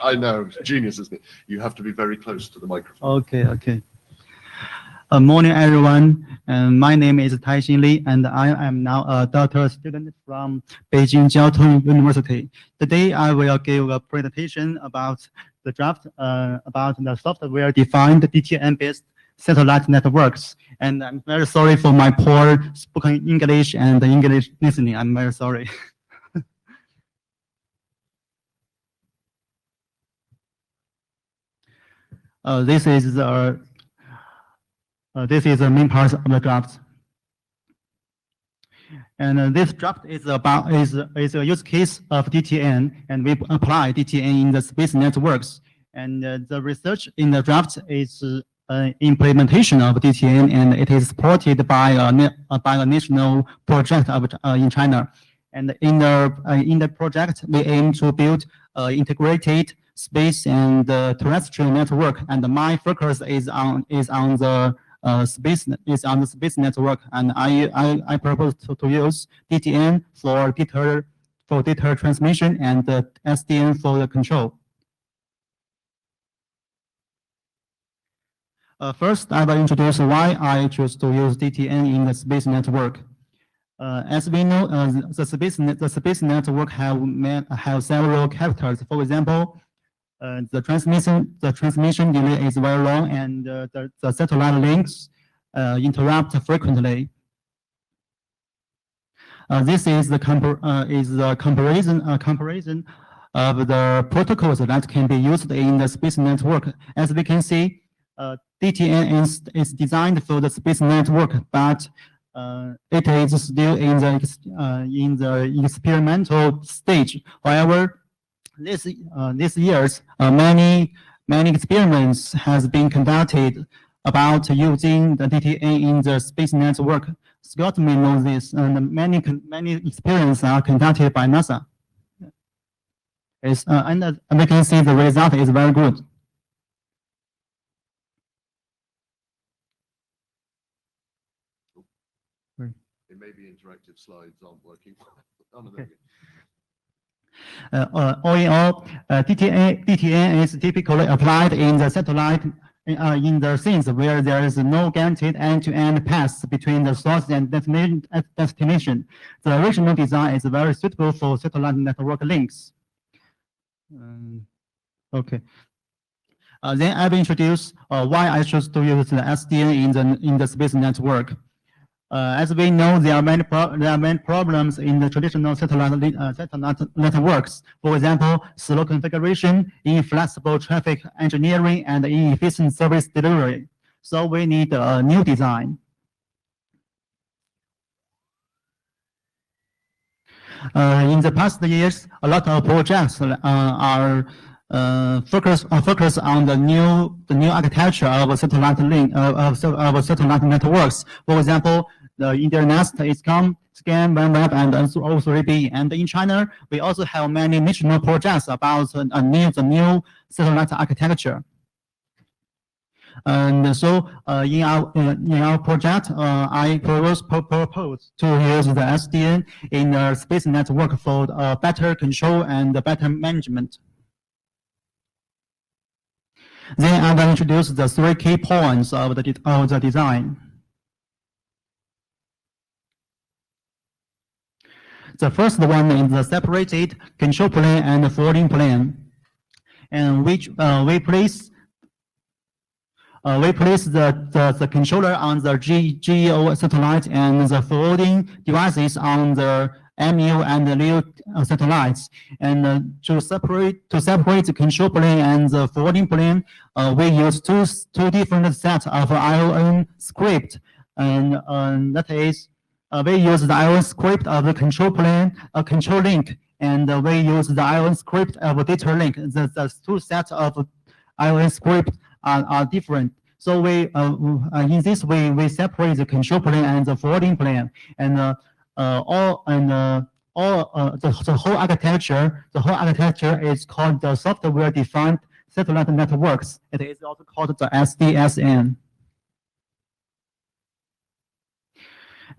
I know, genius, isn't it? You have to be very close to the microphone. Okay. Morning, everyone. My name is Taijin Li, and I am now a doctoral student from Beijing Jiao Tong University. Today, I will give a presentation about the draft about the software-defined DTN-based satellite networks. And I'm very sorry for my poor spoken English and English listening. I'm very sorry. This is the main part of the draft. And this draft is a use case of DTN, and we apply DTN in the space networks. And the research in the draft is implementation of DTN, and it is supported by a national project in China. And in the project, we aim to build integrated space and terrestrial network. And my focus is on the space network, and I propose to use DTN for data transmission and SDN for the control. First, I will introduce why I choose to use DTN in the space network. As we know, the space network have several characters. For example, the transmission delay is very long, and the satellite links interrupt frequently. This is the comparison of the protocols that can be used in the space network. As we can see, DTN is designed for the space network, but it is still in the experimental stage. However, these years, many experiments has been conducted about using the DTN in the space network. Scott may know this, and many experiments are conducted by NASA. And we can see the result is very good. It may be interactive slides aren't working. Oh, no, Okay. All in all, DTN is typically applied in the satellite in the scenes where there is no guaranteed end-to-end path between the source and destination. The original design is very suitable for satellite network links. Okay. Then I will introduce why I chose to use the SDN in the space network. As we know, there are many problems in the traditional satellite networks. For example, slow configuration, inflexible traffic engineering, and inefficient service delivery. So we need a new design. In the past years, a lot of projects are focus on the new architecture of satellite satellite networks. For example, the Internet is SCAN, OneWeb, and O3B. And in China, we also have many national projects about the new satellite architecture. And so, in our project, I propose to use the SDN in the space network for better control and better management. Then I will introduce the 3 key points of the design. The first one is the separated control plane and forwarding plane, and which we place the controller on the GEO satellite and the forwarding devices on the MU and the LEO satellites. And to separate the control plane and the forwarding plane, we use two different sets of ION script, and that is we use the ION script of the control plane, control link, and we use the ION script of data link. The two sets of ION script are different. So we in this way we separate the control plane and the forwarding plane, and the whole architecture is called the software-defined satellite networks. It is also called the SDSN.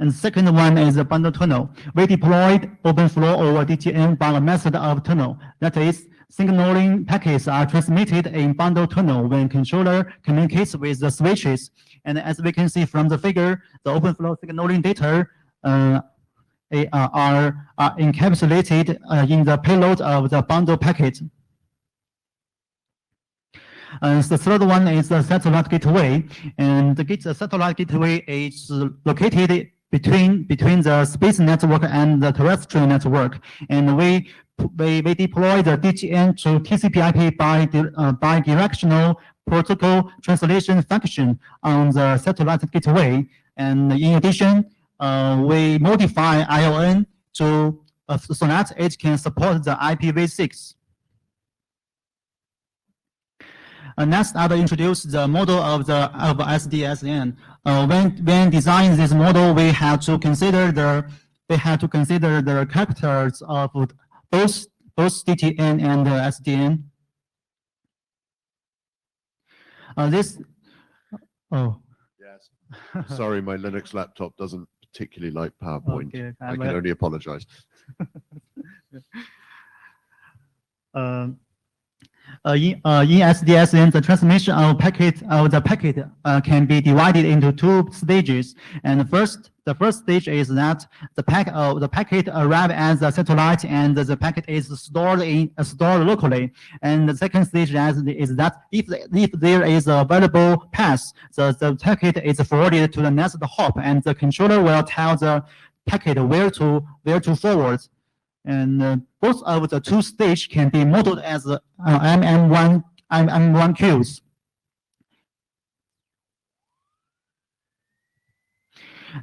And the second one is the bundle tunnel. We deployed OpenFlow over DTN by a method of tunnel. That is, signaling packets are transmitted in bundle tunnel when controller communicates with the switches. And as we can see from the figure, the OpenFlow signaling data are encapsulated in the payload of the bundle packet. And the third one is the satellite gateway, and the satellite gateway is located between the space network and the terrestrial network, and we deploy the DTN to TCP/IP by directional protocol translation function on the satellite gateway. And in addition, we modify ION so that it can support the IPv6. Next, I will introduce the model of SDSN. When designing this model, we have to consider the characters of both DTN and SDN. Yes. Sorry, my Linux laptop doesn't particularly like PowerPoint. Okay, I can only apologize. In SDSN, the transmission of the packet can be divided into 2 stages. And the first stage is that the packet arrives at the satellite and the packet is stored locally. And the second stage is that if there is a available path, the packet is forwarded to the next hop, and the controller will tell the packet where to forward. And both of the 2 stages can be modeled as MM1 queues.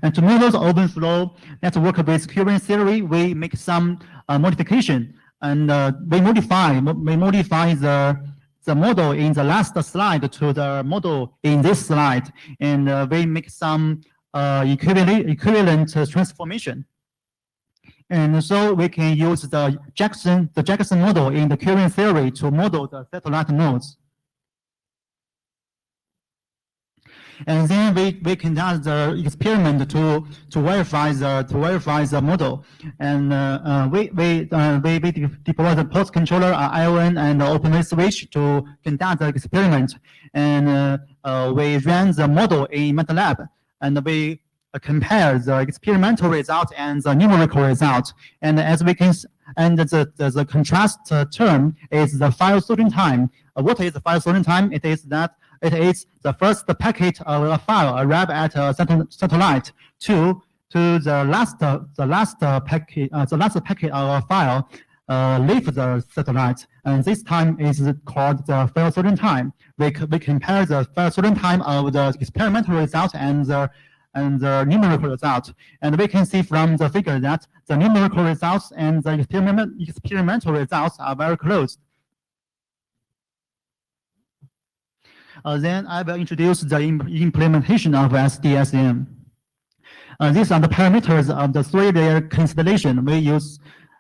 And to model the OpenFlow network with current theory, we make some modification, and we modify the model in the last slide to the model in this slide, and we make some equivalent transformation. And so we can use the Jackson model in the current theory to model the satellite nodes. And then we conduct the experiment to verify the model. And we deploy the post controller ION and the open switch to conduct the experiment. And we ran the model in MATLAB, and we compare the experimental result and the numerical result. And as we can, and the contrast term is the file sorting time. What is the file sorting time? It is the first packet of a file arrive at a satellite to the last packet of a file leave the satellite, and this time is called the file sorting time. We compare the file sorting time of the experimental result and the numerical result. And we can see from the figure that the numerical results and the experimental results are very close. Then I will introduce the implementation of SDSN. These are the parameters of the 3-layer constellation. We use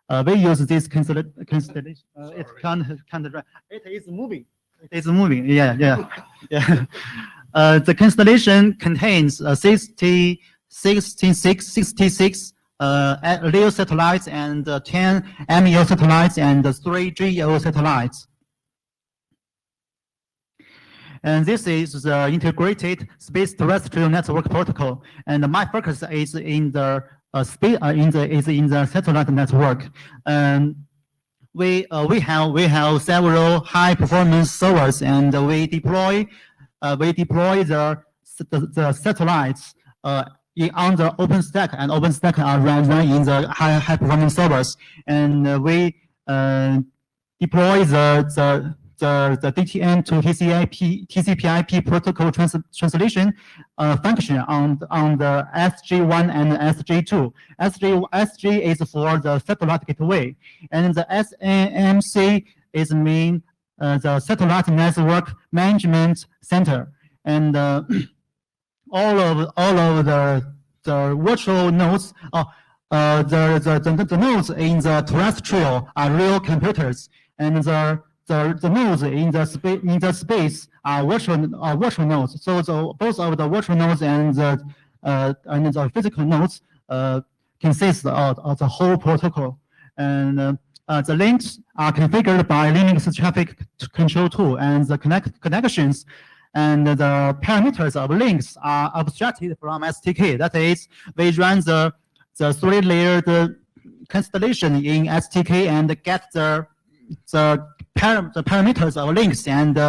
this constellation. It is moving. It's moving. Yeah. The constellation contains 66 LEO satellites and 10 MEO satellites and 3 GEO satellites. And this is the integrated space terrestrial network protocol. And my focus is in the satellite network. And we have several high performance servers, and we deploy the satellites on the OpenStack, and OpenStack are run in the high performance servers, and we deploy the DTN to TCP/IP protocol translation function on the SG1 and SG2. SG is for the satellite gateway, and the SNMC is the satellite network management center, and all of the virtual nodes, the nodes in the terrestrial are real computers, and the nodes in the space are virtual nodes. So both of the virtual nodes and the physical nodes consist of the whole protocol. And the links are configured by Linux traffic control tool, and the connections and the parameters of links are abstracted from STK. That is, we run the three-layered constellation in STK and get the parameters of links, and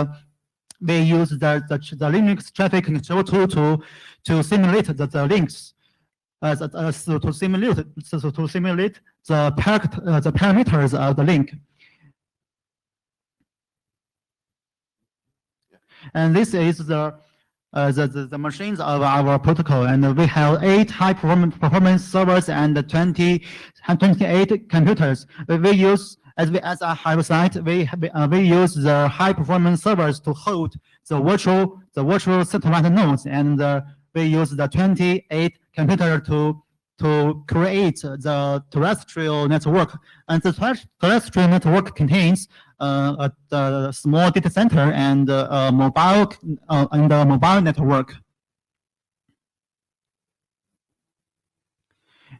we use the Linux traffic control tool to simulate the links, to simulate the parameters of the link. And this is the machines of our protocol, and we have 8 high performance servers and 28 computers. We use, as I have said, we use the high performance servers to hold the virtual satellite nodes, and we use the 28 computer to create the terrestrial network. And the terrestrial network contains a small data center and a mobile network.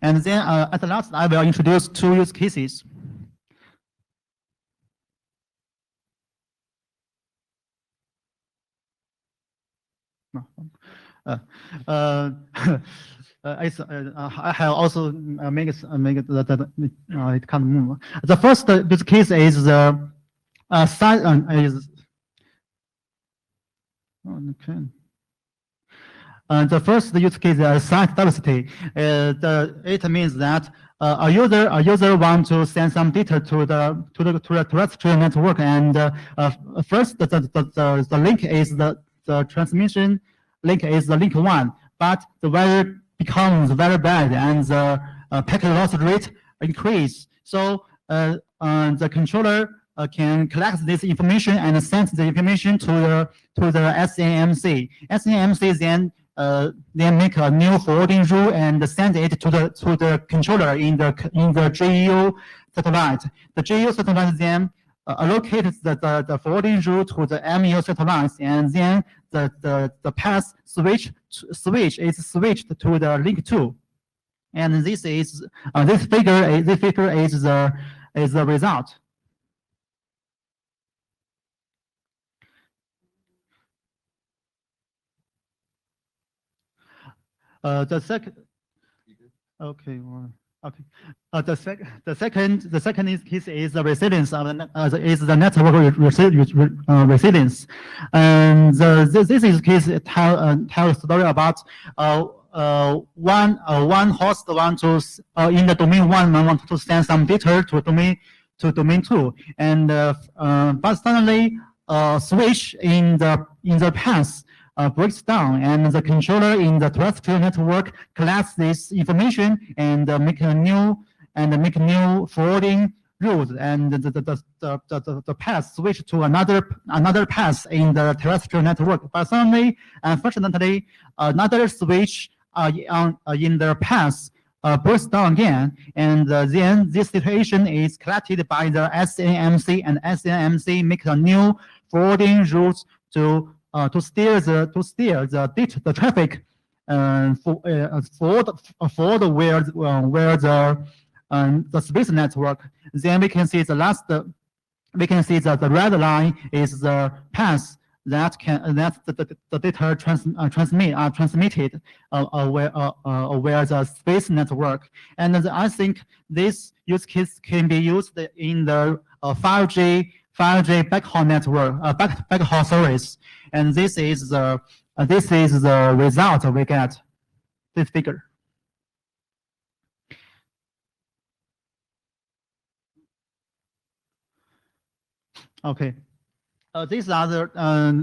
And then at the last, I will introduce 2 use cases. I have also make it that it can't move. The first use case is the the first use case is site diversity. It means that a user want to send some data to the terrestrial network, and first the link is the transmission link is the link 1, but the weather becomes very bad and the packet loss rate increase. So the controller can collect this information and send the information to the SNMC. SNMC then make a new forwarding rule and send it to the controller in the GEO satellite. The GEO satellite then allocates the forwarding rule to the MEO satellites, and then the path switch is switched to the link 2, and this figure is the result. The second case is the resilience of the network resilience, and this is case tell a story about one host want to in the domain 1 want to send some data to domain 2, and but suddenly switch in the path breaks down, and the controller in the terrestrial network collects this information and make a new forwarding route, and the path switch to another path in the terrestrial network. But suddenly, unfortunately, another switch in the path breaks down again, and then this situation is collected by the SNMC, and SNMC make a new forwarding route to steer the traffic forward where the space network. Then we can see the red line is the path that the data transmitted via the space network. And I think this use case can be used in the 5G backhaul network, backhaul service. And this is the result we get. This figure. Okay. These are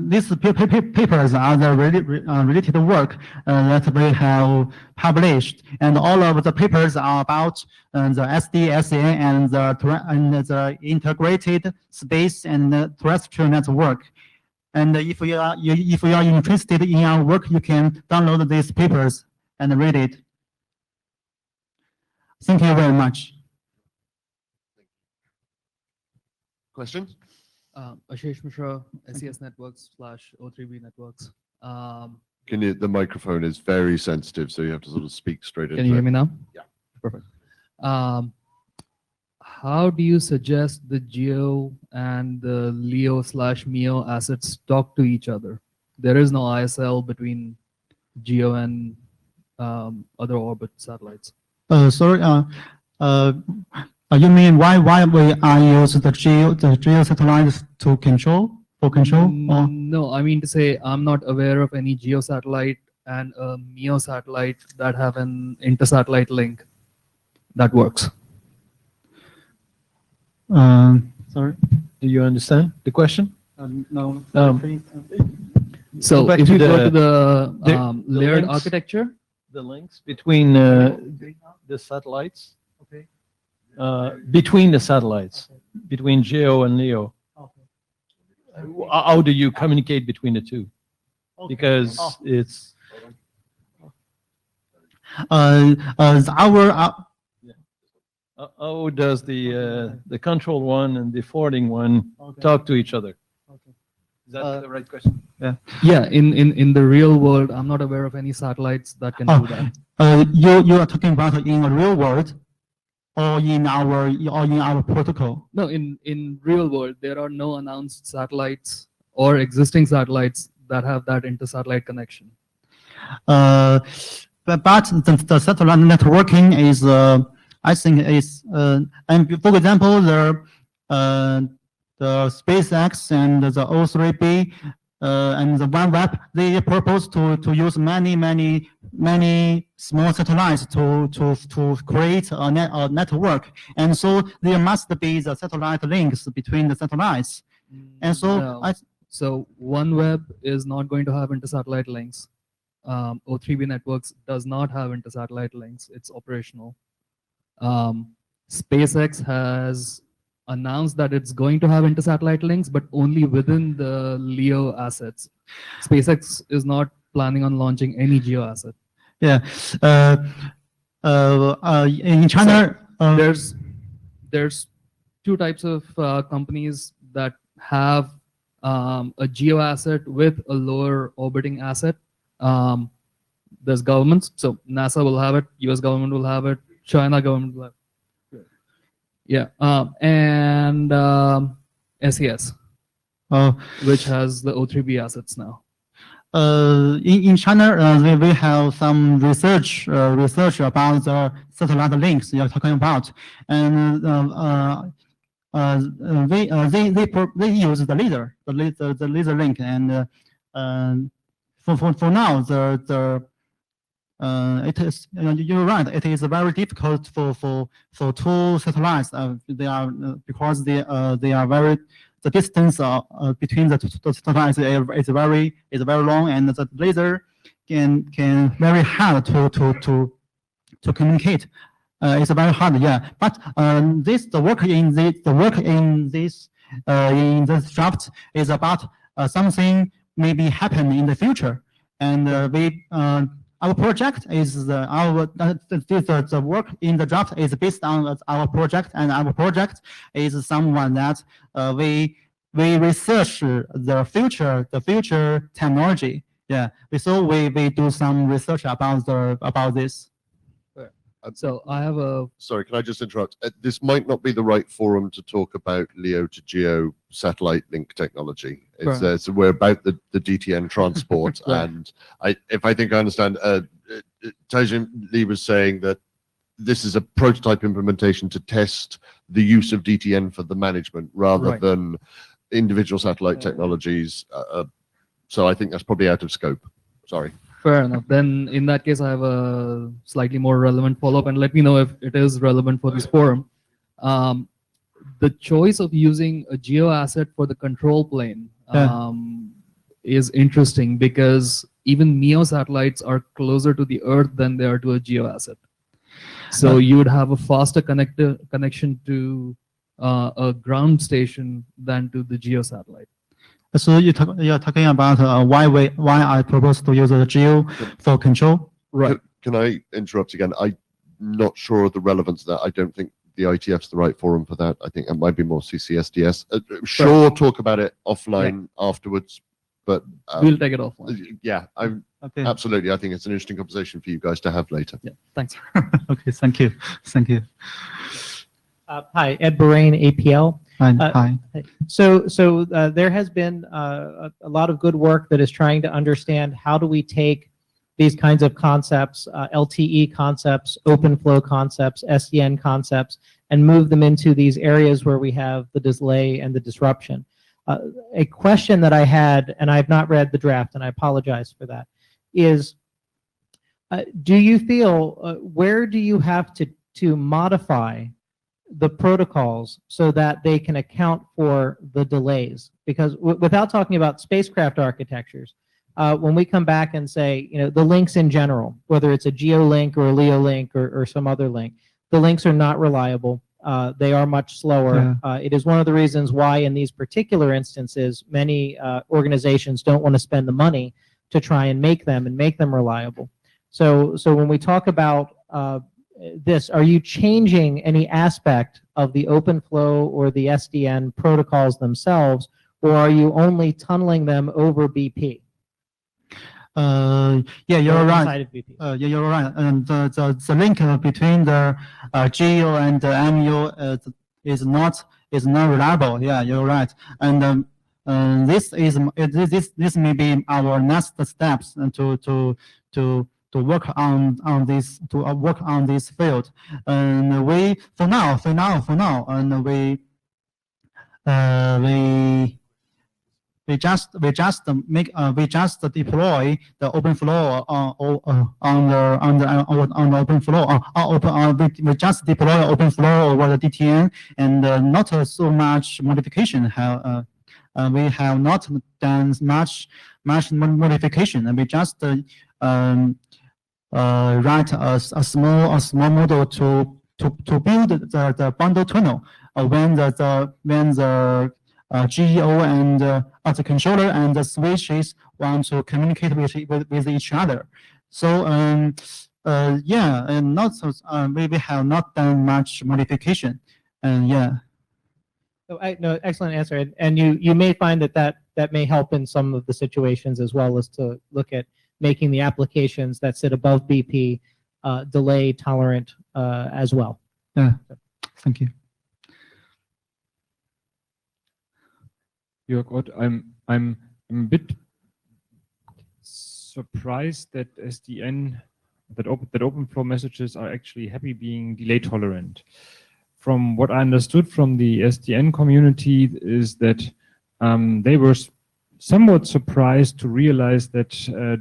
these papers are the related work that we have published, and all of the papers are about the SDSA and the integrated space and terrestrial network. And if you are interested in our work, you can download these papers and read it. Thank you very much. Questions? Ashish Mishra, SES Networks / O3B Networks. Can you, the microphone is very sensitive, so you have to sort of speak straight into Can you hear me now? Yeah. Perfect. How do you suggest the GEO and the LEO / MEO assets talk to each other? There is no ISL between GEO and other orbit satellites. Sorry. You mean why we are using the geo satellites to control? Or? No, I mean to say I'm not aware of any GEO satellite and a MEO satellite that have an inter-satellite link that works. Sorry. Do you understand the question? No. So back if to you go the- to the the layered links. architecture, The links between the satellites? Between the satellites, between GEO and LEO. How do you communicate between the two? Because it's how does the control one and the forwarding one talk to each other? Is that the right question? yeah, in the real world, I'm not aware of any satellites that can do that. You are talking about in the real world, or in our protocol? No, in real world, there are no announced satellites or existing satellites that have that inter-satellite connection. But the satellite networking is, I think, is, and for example, the SpaceX and the O3B and the OneWeb, they propose to use many small satellites to create a network, and so there must be the satellite links between the satellites, and so No. So OneWeb is not going to have inter-satellite links. O3B Networks does not have inter-satellite links. It's operational. SpaceX has announced that it's going to have inter-satellite links, but only within the LEO assets. SpaceX is not planning on launching any GEO asset. yeah. In China, There's two types of companies that have a GEO asset with a lower orbiting asset. There's governments, so NASA will have it, US government will have it, China government will have it. Yeah, and SES, which has the O3B assets now. in China, we have some research about the satellite links you're talking about, and they use the laser link, and for now it is, you're right, it is very difficult for two satellites. They are because they are very, the distance between the two satellites is very long, and the laser can very hard to communicate. It's very hard, yeah. But the work in this draft is about something maybe happen in the future, and our project is the work in the draft is based on our project, and our project is someone that we research the future technology. Yeah, so we do some research about this. So I have a Sorry, can I just interrupt? This might not be the right forum to talk about LEO to GEO satellite link technology. So we're about the DTN transport, Right. and if I think I understand, Taijin Li was saying that this is a prototype implementation to test the use of DTN for the management rather Right. than individual satellite technologies. So I think that's probably out of scope. Sorry. Fair enough. Then in that case, I have a slightly more relevant follow-up, and let me know if it is relevant for this forum. The choice of using a geo asset for the control plane is interesting because even MEO satellites are closer to the Earth than they are to a geo asset. So you would have a faster connection to a ground station than to the geo satellite. So you're talking about why I propose to use the geo for control. Right. Can I interrupt again? I'm not sure of the relevance of that. I don't think the IETF is the right forum for that. I think it might be more CCSDS. Sure, talk about it offline afterwards, but We'll take it offline. yeah, I'm Okay. absolutely. I think it's an interesting conversation for you guys to have later. Yeah. Thanks. Okay. Thank you. Thank you. Hi, Ed Bahrain, APL. Hi. So there has been a lot of good work that is trying to understand how do we take these kinds of concepts, LTE concepts, open flow concepts, SDN concepts, and move them into these areas where we have the delay and the disruption. A question that I had, and I have not read the draft, and I apologize for that, is do you feel, where do you have to modify the protocols so that they can account for the delays? Because without talking about spacecraft architectures, when we come back and say, the links in general, whether it's a GEO link or a LEO link or some other link, the links are not reliable. They are much slower. It is one of the reasons why in these particular instances, many organizations don't want to spend the money to try and make them reliable. So when we talk about this, are you changing any aspect of the open flow or the SDN protocols themselves, or are you only tunneling them over BP? Yeah, you're right. Inside of BP? Yeah, you're right. And the link between the GEO and the MEO is not reliable. Yeah, you're right. And this may be our next steps to work on this field. And we for now, and we just deploy the open flow on the open flow we just deploy open flow over the DTN, and not so much modification. We have not done much modification, and we just write a small model to build the bundle tunnel when the GEO and the controller and the switches want to communicate with each other. So yeah, and not so, we have not done much modification, and yeah. So no, excellent answer. And you may find that may help in some of the situations, as well as to look at making the applications that sit above BP delay tolerant as well. Yeah, thank you. Jörg, I'm a bit surprised that SDN, that open flow messages are actually happy being delay tolerant. From what I understood from the SDN community is that they were somewhat surprised to realize that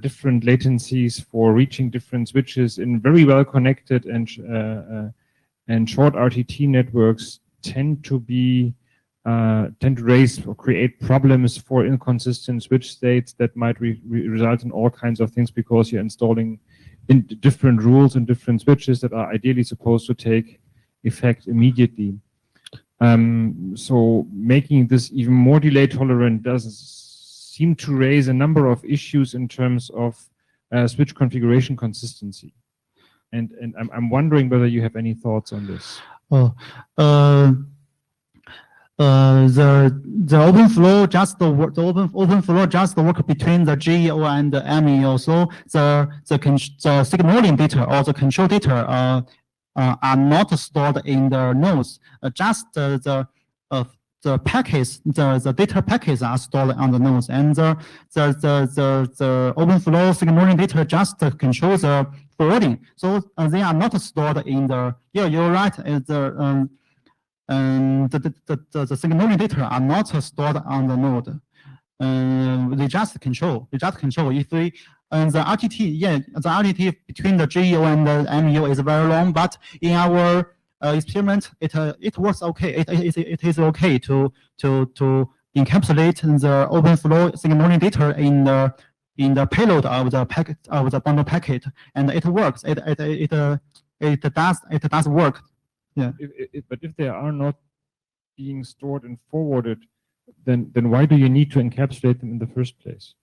different latencies for reaching different switches in very well connected and short RTT networks tend to raise or create problems for inconsistent switch states that might result in all kinds of things, because you're installing in different rules and different switches that are ideally supposed to take effect immediately. So making this even more delay tolerant does seem to raise a number of issues in terms of switch configuration consistency. And I'm wondering whether you have any thoughts on this. The open flow just work between the GEO and the MEO. So the signaling data or the control data are not stored in the nodes. Just the packets, the data packets are stored on the nodes, and the OpenFlow signaling data just controls the forwarding. So they are not stored in the. Yeah, you're right. The signaling data are not stored on the node. They just control. If we the RTT, yeah, the RTT between the GEO and the MU is very long, but in our experiment, it works okay. It is okay to encapsulate the OpenFlow signaling data in the payload of the packet of the bundle packet, and it works. It does work. Yeah. But if they are not being stored and forwarded, then why do you need to encapsulate them in the first place?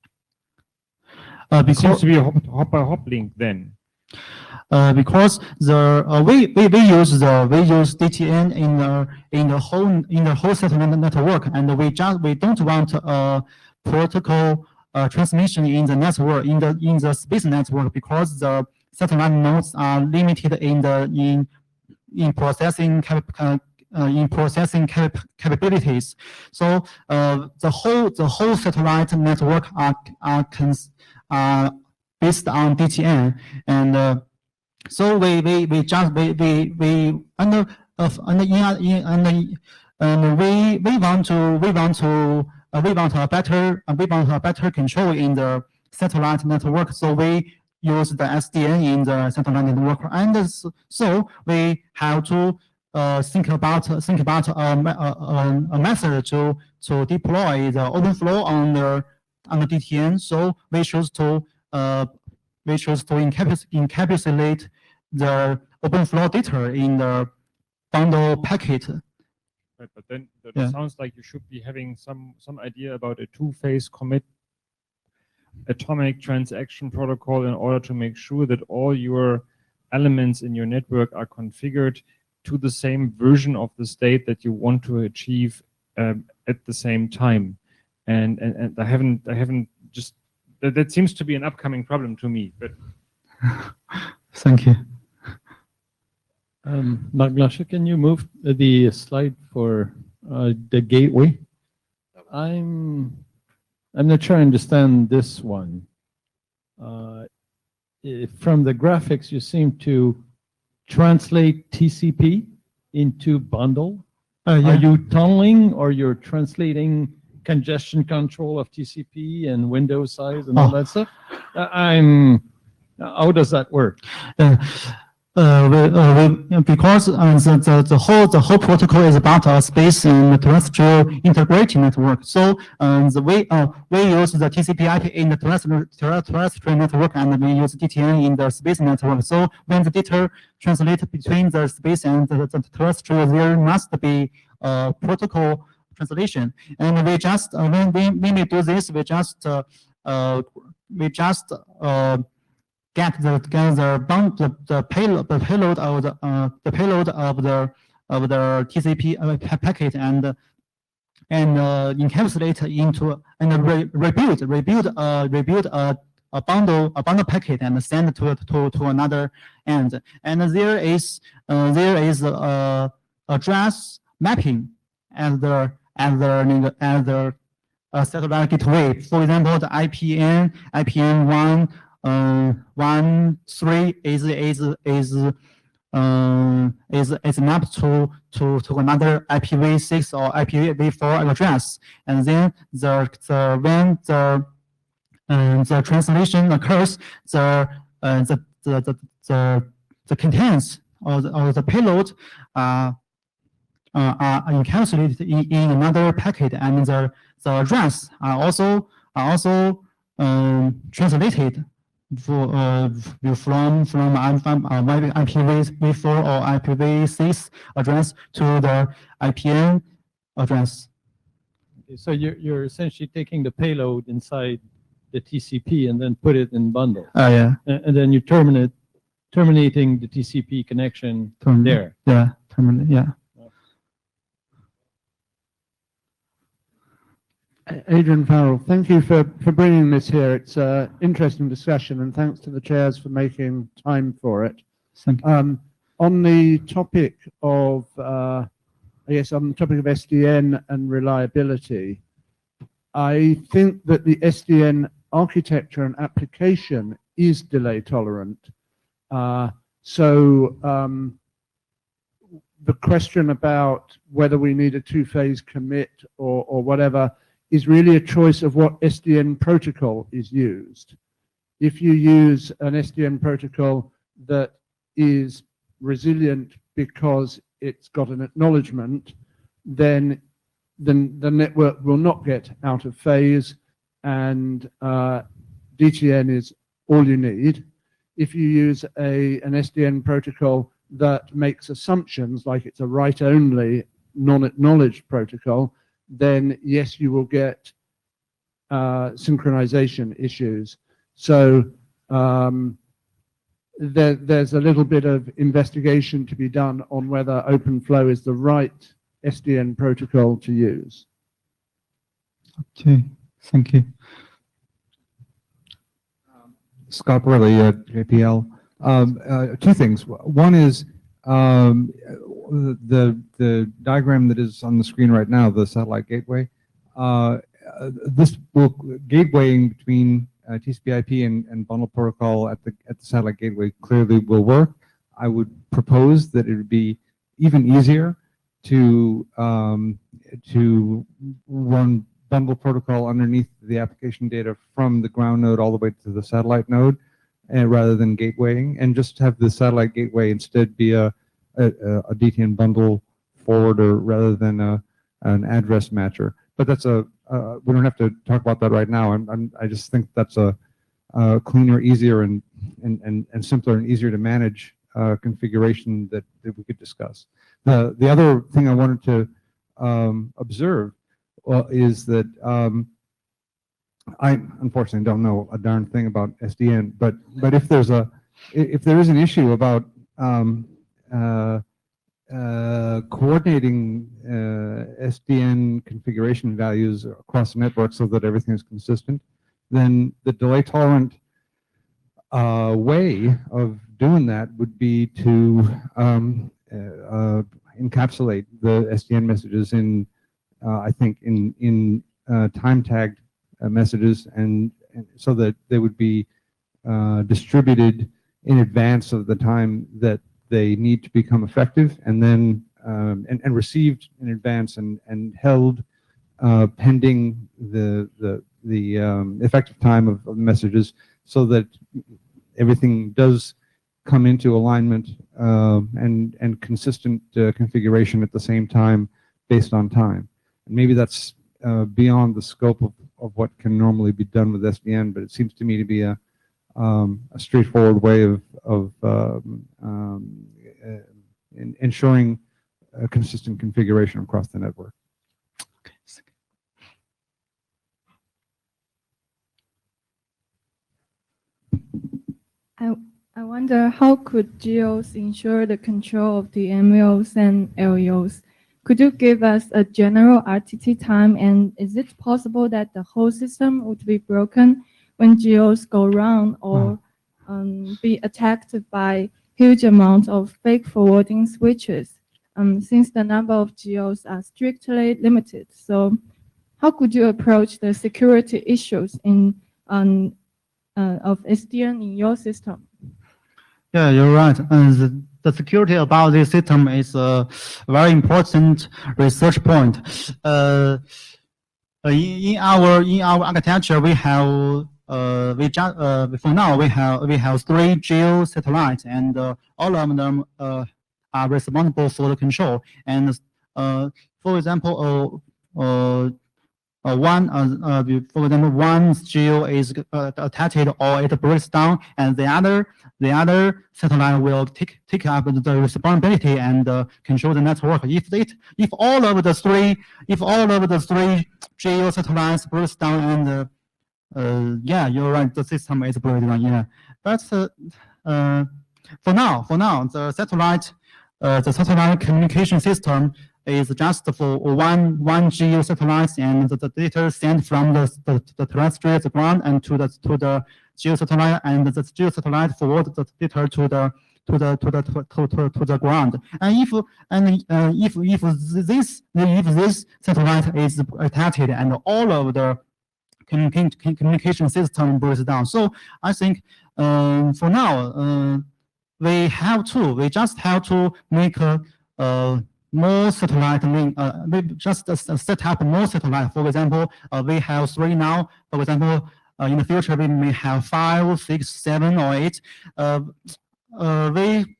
It seems to be a hop by hop link then. Because we use DTN in the whole settlement network, and we don't want protocol transmission in the network in the space network, because the satellite nodes are limited in processing capabilities. So the whole satellite network are based on DTN, and so we want a better control in the satellite network. So we use the SDN in the satellite network, and so we have to think about a method to deploy the OpenFlow on the DTN. So we choose to encapsulate the OpenFlow data in the bundle packet. Right, but then that Yeah. sounds like you should be having some idea about a two-phase commit atomic transaction protocol in order to make sure that all your elements in your network are configured to the same version of the state that you want to achieve at the same time. And I haven't just that seems to be an upcoming problem to me. But Thank you. Maglasha, can you move the slide for the gateway? I'm not sure I understand this one. From the graphics, you seem to translate TCP into bundle. Yeah. Are you tunneling, or you're translating congestion control of TCP and window size and all that stuff? How does that work? Because the whole protocol is about a space and terrestrial integrated network. So we use the TCP/IP in the terrestrial network, and we use DTN in the space network. So when the data translate between the space and the terrestrial, there must be a protocol translation. And we just when we do this, we just get the payload of the TCP packet and encapsulate into and rebuild a bundle packet and send it to another end. And there is address mapping as the satellite gateway. For example, the IPN 1.3 is mapped to another IPv6 or IPv4 address, and then when the translation occurs, the contents of the payload are encapsulated in another packet, and the address are also translated from IPv4 or IPv6 address to the IPN address. So you're essentially taking the payload inside the TCP and then put it in bundle. Yeah. And then you terminating the TCP connection there. Yeah. Yeah. Adrian Farrell, thank you for bringing this here. It's an interesting discussion, and thanks to the chairs for making time for it. Thank you. on the topic of, I guess on the topic of SDN and reliability, I think that the SDN architecture and application is delay tolerant. The question about whether we need a two-phase commit or whatever is really a choice of what SDN protocol is used. If you use an SDN protocol that is resilient because it's got an acknowledgement, then the network will not get out of phase, and DTN is all you need. If you use an SDN protocol that makes assumptions, like it's a write-only, non-acknowledged protocol, then yes, you will get synchronization issues. So there's a little bit of investigation to be done on whether OpenFlow is the right SDN protocol to use. Okay, thank you. Scott Burley at JPL. Two things. One is the diagram that is on the screen right now, the satellite gateway. This will gatewaying between TCP/IP and bundle protocol at the satellite gateway clearly will work. I would propose that it would be even easier to run bundle protocol underneath the application data from the ground node all the way to the satellite node, rather than gatewaying, and just have the satellite gateway instead be a DTN bundle forwarder rather than an address matcher. But that's we don't have to talk about that right now. I just think that's a cleaner, easier, and simpler and easier to manage configuration that we could discuss. The other thing I wanted to observe is that I unfortunately don't know a darn thing about SDN, but if there is an issue about coordinating SDN configuration values across the network so that everything is consistent, then the delay tolerant way of doing that would be to encapsulate the SDN messages in I think in time tagged messages, and so that they would be distributed in advance of the time that they need to become effective, and then and received in advance and held pending the effective time of messages, so that everything does come into alignment and consistent configuration at the same time based on time. And maybe that's beyond the scope of what can normally be done with SDN, but it seems to me to be a straightforward way of ensuring a consistent configuration across the network. I wonder, how could geos ensure the control of the MLOs and LEOs? Could you give us a general RTT time, and is it possible that the whole system would be broken when geos go wrong, or be attacked by huge amounts of fake forwarding switches, since the number of geos are strictly limited? So how could you approach the security issues of SDN in your system? Yeah, you're right. The security about this system is a very important research point. In our architecture, we have for now we have 3 geo satellites, and all of them are responsible for the control. And for example, one geo is attached or it breaks down, and the other satellite will take up the responsibility and control the network. If all of the three geo satellites breaks down, and yeah, you're right, the system is broken down. Yeah, but for now, the satellite communication system is just for one geo satellite, and the data sent from the terrestrial, the ground, and to the geo satellite, and the geo satellite forward the data to to the ground. And if this satellite is attacked and all of the communication system breaks down. So I think for now we just have to make more satellite link, maybe just set up more satellite. For example, we have 3 now. For example, in the future we may have 5, 6, 7, or 8. In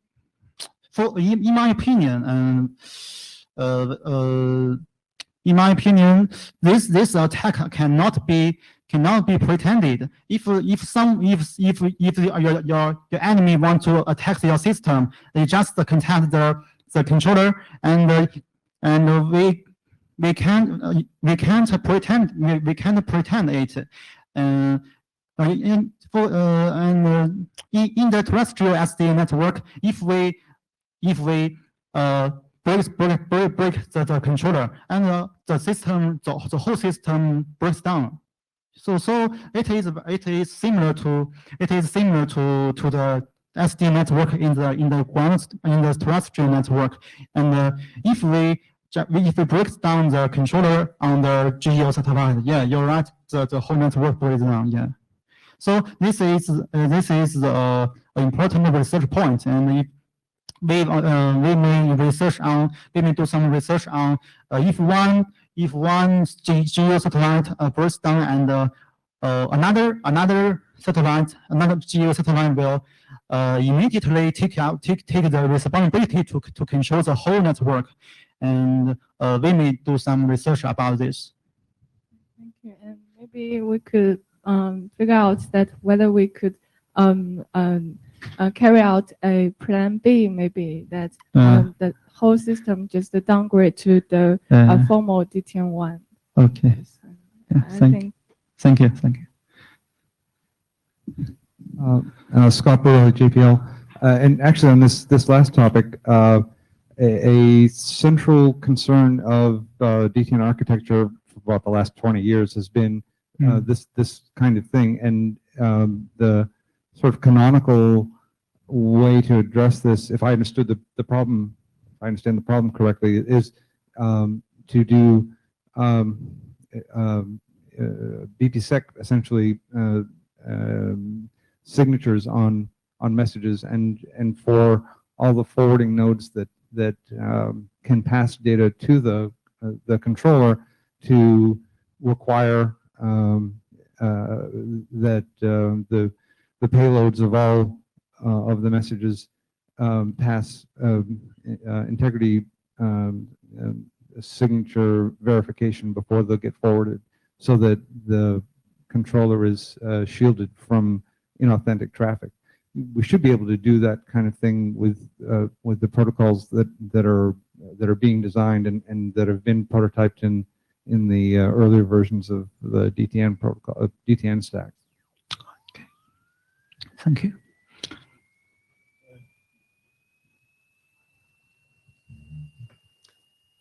my opinion, this attack cannot be pretended. If your enemy want to attack your system, they just contact the controller, and we can't pretend it. In the terrestrial SD network, if we break the controller, and the whole system breaks down. So it is similar to the SD network in the terrestrial network. And if we break down the controller on the GEO satellite, yeah, you're right, the whole network breaks down. Yeah. So this is an important research point, and if we may do some research on if one GEO satellite breaks down, and another GEO satellite will immediately take the responsibility to control the whole network, and we may do some research about this. Thank you. And maybe we could figure out that whether we could carry out a plan B, maybe that the whole system just downgrade to the formal DTN1. Okay. Yeah, thank you. Scott Burrow, JPL. And actually on this last topic, a central concern of DTN architecture for about the last 20 years has been this kind of thing. And the sort of canonical way to address this, if I understood the problem, if I understand the problem correctly, is to do BPSec essentially signatures on messages, and for all the forwarding nodes that can pass data to the controller to require that the payloads of all of the messages pass integrity signature verification before they'll get forwarded, so that the controller is shielded from inauthentic traffic. We should be able to do that kind of thing with the protocols that are being designed and that have been prototyped in the earlier versions of the DTN protocol, DTN stack. Okay. Thank you.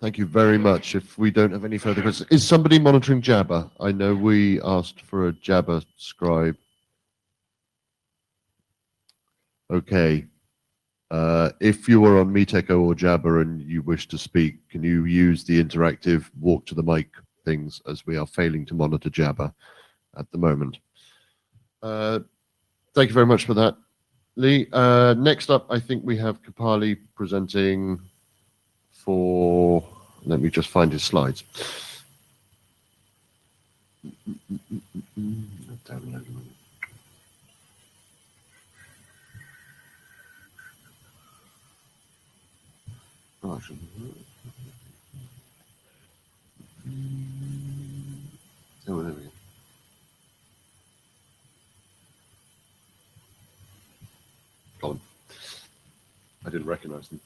Thank you very much. If we don't have any further questions, is somebody monitoring Jabber? I know we asked for a Jabber scribe. Okay. If you are on Meetecho or Jabber and you wish to speak, can you use the interactive walk to the mic things, as we are failing to monitor Jabber at the moment? Thank you very much for that, Lee. Next up, I think we have Kapali presenting for, let me just find his slides. Oh, there we go. Colin. I didn't recognize them.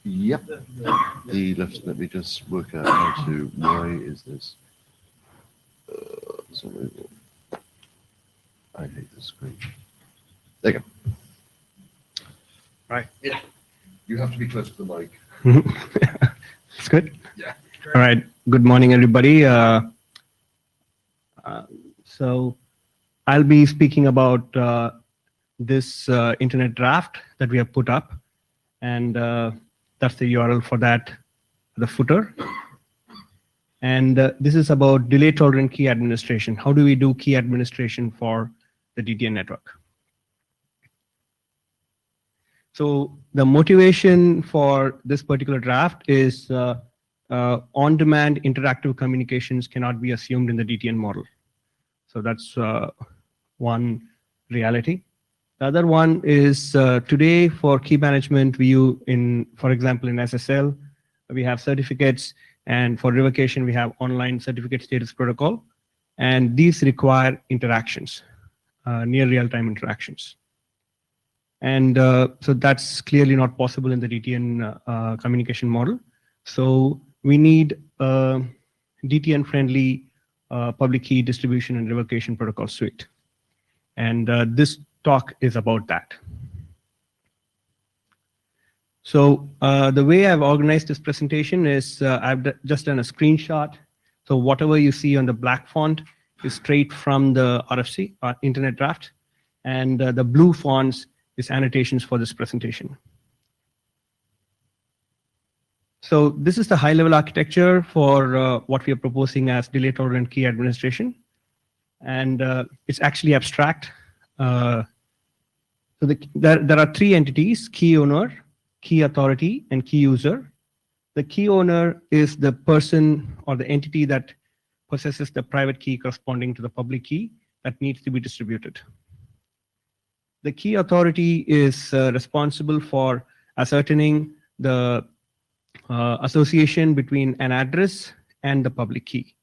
Yep. The left. Let me just work out how to. Why is this? I hate this screen. There you go. Right. Yeah. You have to be close to the mic. It's good. Yeah. All right. Good morning, everybody. So I'll be speaking about this internet draft that we have put up, and that's the URL for that, the footer. And this is about delay tolerant key administration. How do we do key administration for the DTN network? So the motivation for this particular draft is on-demand interactive communications cannot be assumed in the DTN model. So that's one reality. The other one is today for key management, we use for example, in SSL, we have certificates, and for revocation, we have online certificate status protocol, and these require interactions, near real-time interactions. And so that's clearly not possible in the DTN communication model. So we need DTN-friendly public key distribution and revocation protocol suite. And this talk is about that. So the way I've organized this presentation is I've just done a screenshot. So whatever you see on the black font is straight from the RFC, Internet Draft, and the blue fonts is annotations for this presentation. So this is the high-level architecture for what we are proposing as delay tolerant key administration, and it's actually abstract. So there are three entities: key owner, key authority, and key user. The key owner is the person or the entity that possesses the private key corresponding to the public key that needs to be distributed. The key authority is responsible for ascertaining the association between an address and the public key.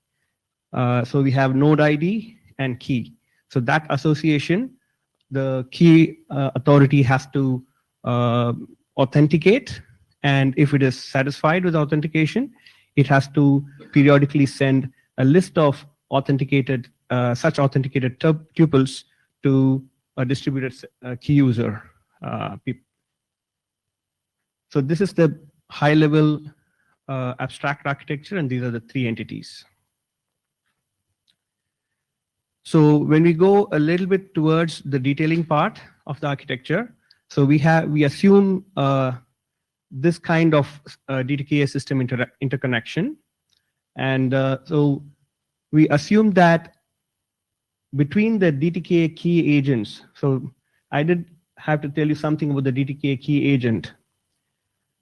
So we have node ID and key. So that association, the key authority has to authenticate, and if it is satisfied with authentication, it has to periodically send a list of authenticated, such authenticated tuples to a distributed key user. So this is the high-level abstract architecture, and these are the three entities. So when we go a little bit towards the detailing part of the architecture, so we assume this kind of DTKA system interconnection, and so we assume that between the DTKA key agents, so I did have to tell you something about the DTKA key agent.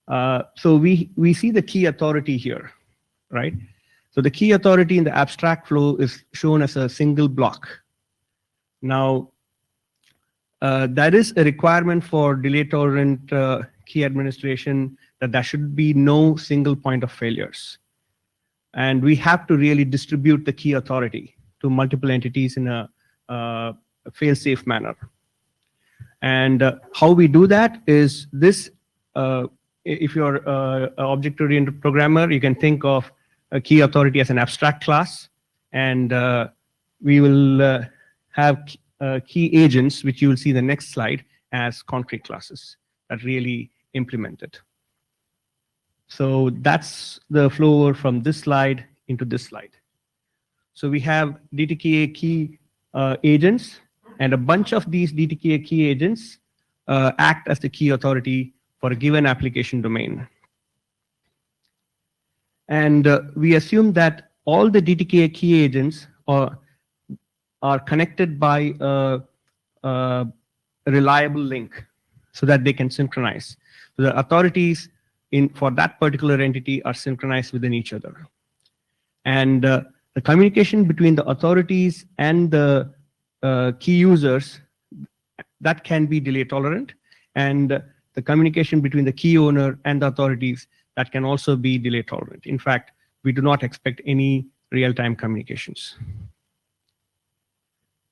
So we see the key authority here, right? So the key authority in the abstract flow is shown as a single block. Now, that is a requirement for delay tolerant key administration, that there should be no single point of failures. And we have to really distribute the key authority to multiple entities in a fail-safe manner. And how we do that is this, if you're an object-oriented programmer, you can think of a key authority as an abstract class, and we will have key agents, which you will see in the next slide, as concrete classes that really implement it. So that's the flow over from this slide into this slide. So we have DTKA key agents, and a bunch of these DTKA key agents act as the key authority for a given application domain. And we assume that all the DTKA key agents are connected by a reliable link so that they can synchronize. So the authorities for that particular entity are synchronized within each other. And the communication between the authorities and the key users, that can be delay tolerant. And the communication between the key owner and the authorities, that can also be delay tolerant. In fact, we do not expect any real-time communications.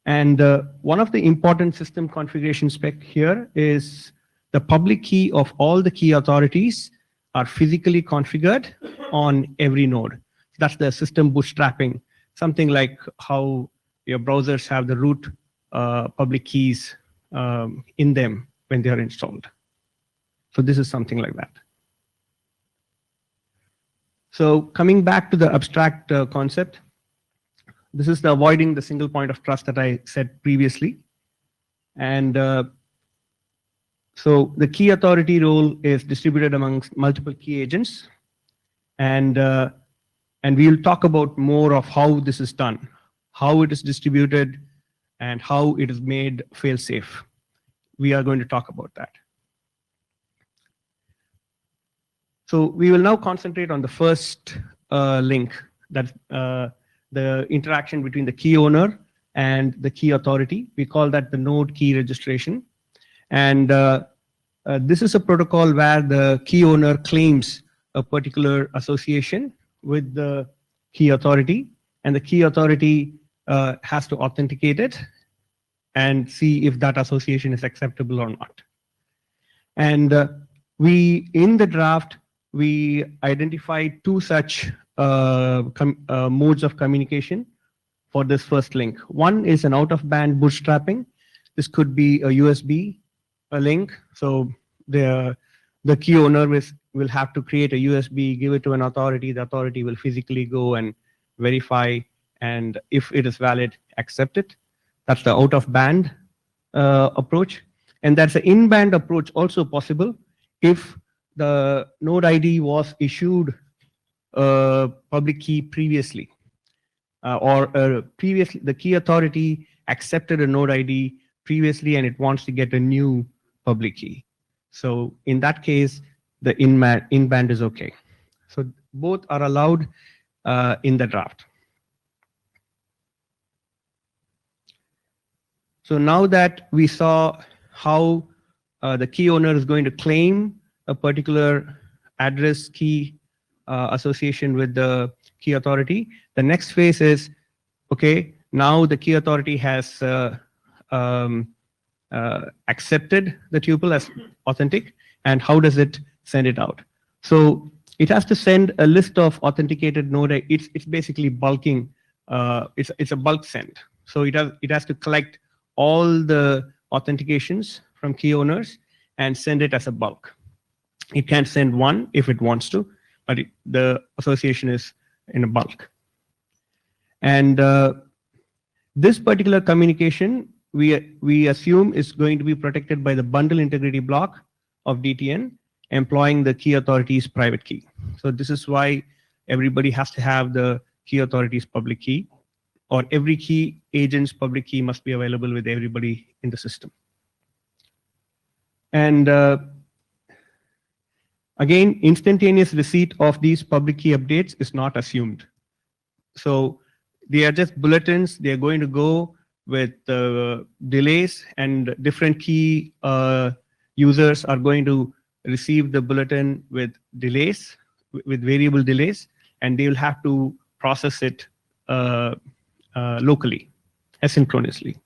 And one of the important system configuration spec here is the public key of all the key authorities are physically configured on every node. That's the system bootstrapping, something like how your browsers have the root public keys in them when they are installed. So this is something like that. So coming back to the abstract concept, this is the avoiding the single point of trust that I said previously. And So the key authority role is distributed amongst multiple key agents, and we will talk about more of how this is done, how it is distributed, and how it is made fail-safe. We are going to talk about that. So we will now concentrate on the first link, that the interaction between the key owner and the key authority. We call that the node key registration. And this is a protocol where the key owner claims a particular association with the key authority, and the key authority has to authenticate it and see if that association is acceptable or not. And in the draft, we identified two such modes of communication for this first link. One is an out-of-band bootstrapping. This could be a USB link. So the key owner will have to create a USB, give it to an authority. The authority will physically go and verify, and if it is valid, accept it. That's the out-of-band approach. And that's an in-band approach also possible if the node ID was issued a public key previously, or previously the key authority accepted a node ID previously and it wants to get a new public key. So in that case, the in-band is okay. So both are allowed in the draft. So now that we saw how the key owner is going to claim a particular address key association with the key authority, the next phase is, okay, now the key authority has accepted the tuple as authentic, and how does it send it out? So it has to send a list of authenticated node. It's basically bulking. It's a bulk send. So it has to collect all the authentications from key owners and send it as a bulk. It can send one if it wants to, but the association is in a bulk. And this particular communication, we assume is going to be protected by the bundle integrity block of DTN, employing the key authority's private key. So this is why everybody has to have the key authority's public key, or every key agent's public key must be available with everybody in the system. And again, instantaneous receipt of these public key updates is not assumed. So they are just bulletins. They are going to go with delays, and different key users are going to receive the bulletin with delays, with variable delays, and they will have to process it locally, asynchronously.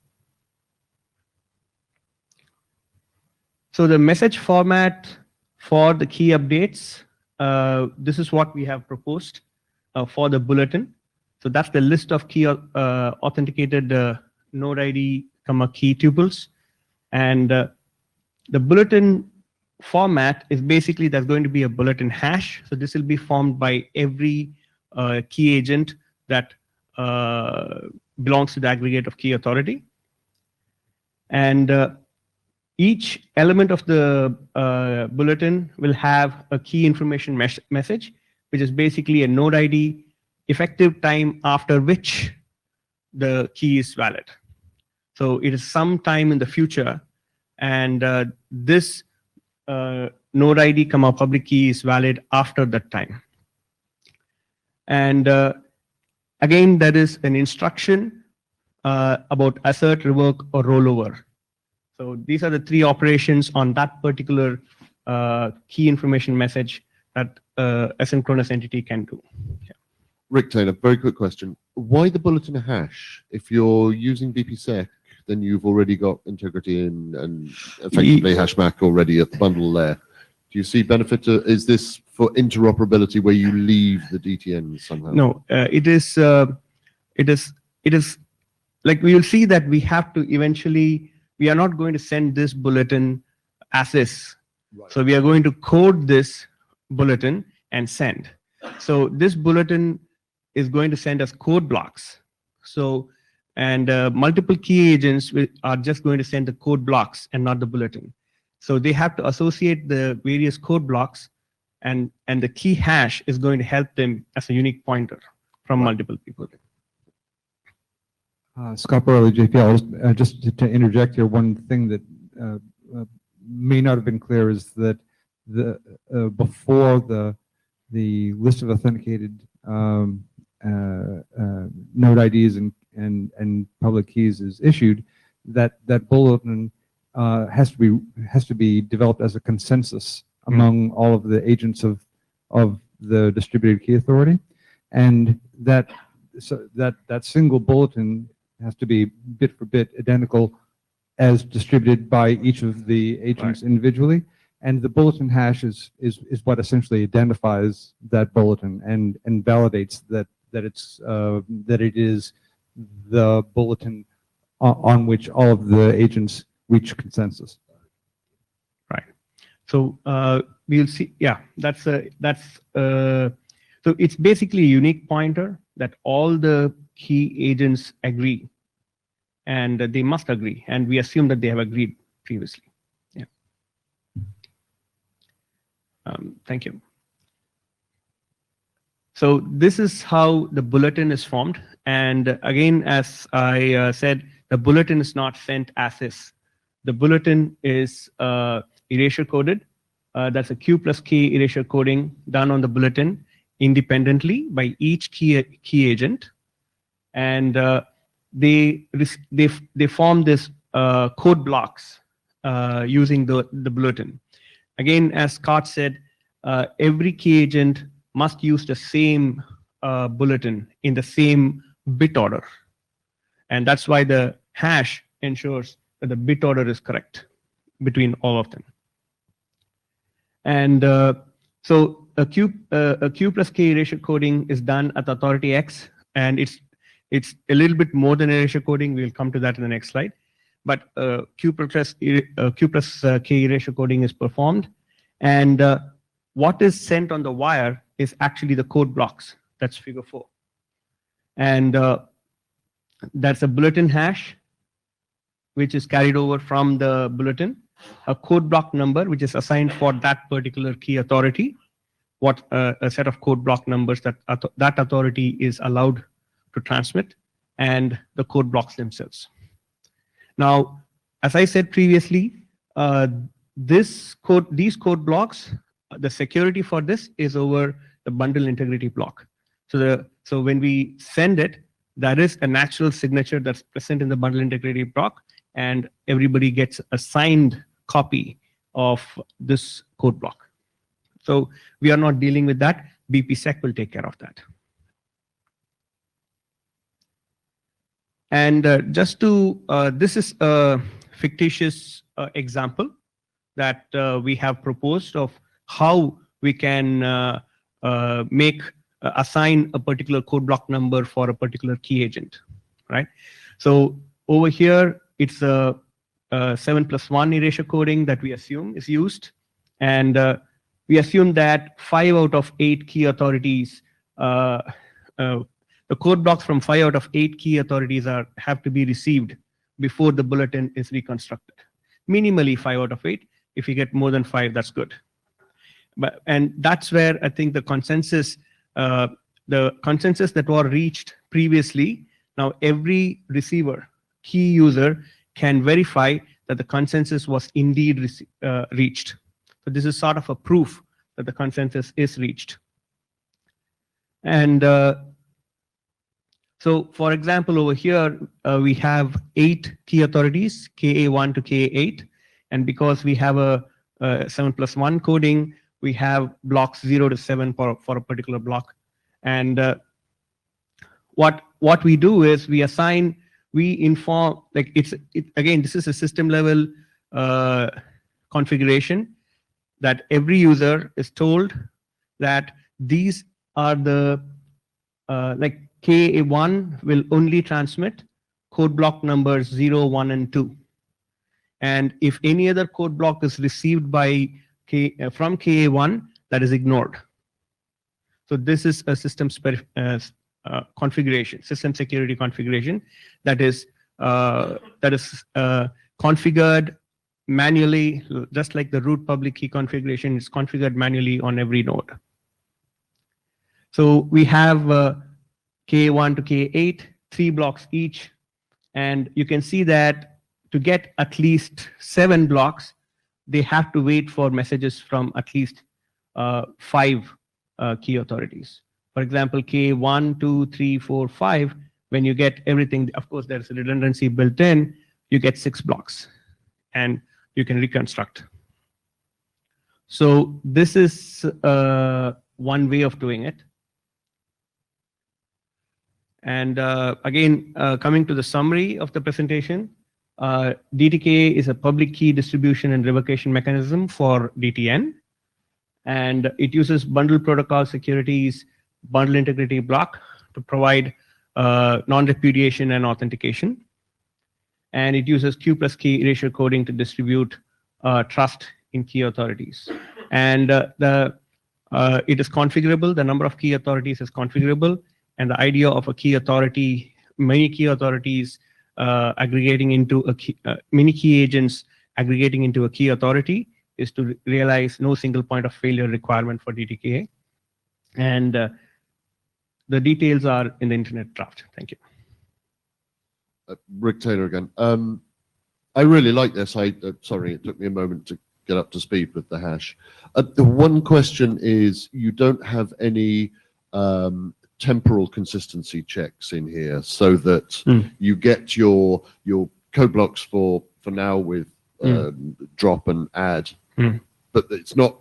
So the message format for the key updates, this is what we have proposed for the bulletin. So that's the list of key authenticated node ID, key tuples. And the bulletin format is basically, there's going to be a bulletin hash. So this will be formed by every key agent that belongs to the aggregate of key authority. And each element of the bulletin will have a key information message, which is basically a node ID, effective time after which the key is valid. So it is some time in the future, and this node ID, public key is valid after that time. And again, there is an instruction about assert, revoke, or rollover. So these are the three operations on that particular key information message that asynchronous entity can do. Yeah. Rick Taylor, very quick question. Why the bulletin hash? If you're using BPSec, then you've already got integrity in and effectively hashback already at the bundle there. Do you see benefit to, is this for interoperability where you leave the DTN somehow? No, it is like we will see that we have to eventually, we are not going to send this bulletin as is. Right. So we are going to code this bulletin and send. So this bulletin is going to send us code blocks. So, and multiple key agents are just going to send the code blocks and not the bulletin. So they have to associate the various code blocks, and the key hash is going to help them as a unique pointer from multiple people. Scott Burley, JPL. Just to interject here, one thing that may not have been clear is that the before the list of authenticated node IDs and public keys is issued, that bulletin has to be developed as a consensus among all of the agents of the distributed key authority, and that single bulletin has to be bit for bit identical as distributed by each of the agents individually. And the bulletin hash is what essentially identifies that bulletin and validates that it is the bulletin on which all of the agents reach consensus. Right. So we'll see. Yeah, so it's basically a unique pointer that all the key agents agree, and they must agree, and we assume that they have agreed previously. Yeah. Thank you. So this is how the bulletin is formed, and again, as I said, the bulletin is not sent as is. The bulletin is erasure coded. That's a Q plus K erasure coding done on the bulletin independently by each key agent, and they form this code blocks using the bulletin. Again, as Scott said, every key agent must use the same bulletin in the same bit order, and that's why the hash ensures that the bit order is correct between all of them. And so a Q plus K erasure coding is done at authority X, and it's a little bit more than erasure coding. We'll come to that in the next slide. But Q plus K erasure coding is performed, and what is sent on the wire is actually the code blocks. That's figure 4, and that's a bulletin hash, which is carried over from the bulletin, a code block number, which is assigned for that particular key authority, what a set of code block numbers that that authority is allowed to transmit, and the code blocks themselves. Now, as I said previously, these code blocks, the security for this is over the bundle integrity block. So when we send it, there is a natural signature that's present in the bundle integrity block, and everybody gets a signed copy of this code block. So we are not dealing with that. BPSec will take care of that. And just to, this is a fictitious example that we have proposed of how we can assign a particular code block number for a particular key agent, right? So over here, it's a 7+1 erasure coding that we assume is used, and we assume that 5 out of 8 key authorities, the code blocks from 5 out of 8 key authorities have to be received before the bulletin is reconstructed. Minimally 5 out of 8. If you get more than 5, that's good. And that's where I think the consensus that were reached previously, now every receiver, key user, can verify that the consensus was indeed reached. So this is sort of a proof that the consensus is reached. And so, for example, over here, we have 8 key authorities, KA1 to KA8. And because we have a 7+1 coding, we have blocks 0 to 7 for a particular block. And what we do is we assign, we inform, like again, this is a system level configuration that every user is told that these are the, like KA1 will only transmit code block numbers 0, 1, and 2. And if any other code block is received by from KA1, that is ignored. So this is a system configuration, system security configuration that is configured manually, just like the root public key configuration is configured manually on every node. So we have K1 to K8, 3 blocks each, and you can see that to get at least 7 blocks, they have to wait for messages from at least 5 key authorities. For example, K1, 2, 3, 4, 5, when you get everything, of course, there's a redundancy built in, you get 6 blocks, and you can reconstruct. So this is one way of doing it. And again, coming to the summary of the presentation, DTK is a public key distribution and revocation mechanism for DTN. And it uses bundle protocol securities, bundle integrity block to provide non-repudiation and authentication. And it uses Q plus key erasure coding to distribute trust in key authorities. And it is configurable. The number of key authorities is configurable. And the idea of a key authority, many key authorities aggregating into a key, many key agents aggregating into a key authority is to realize no single point of failure requirement for DTK. And the details are in the internet draft. Thank you. Rick Taylor again. I really like this. Sorry, it took me a moment to get up to speed with the hash. The one question is, you don't have any temporal consistency checks in here, so that you get your code blocks for now with drop and add, but it's not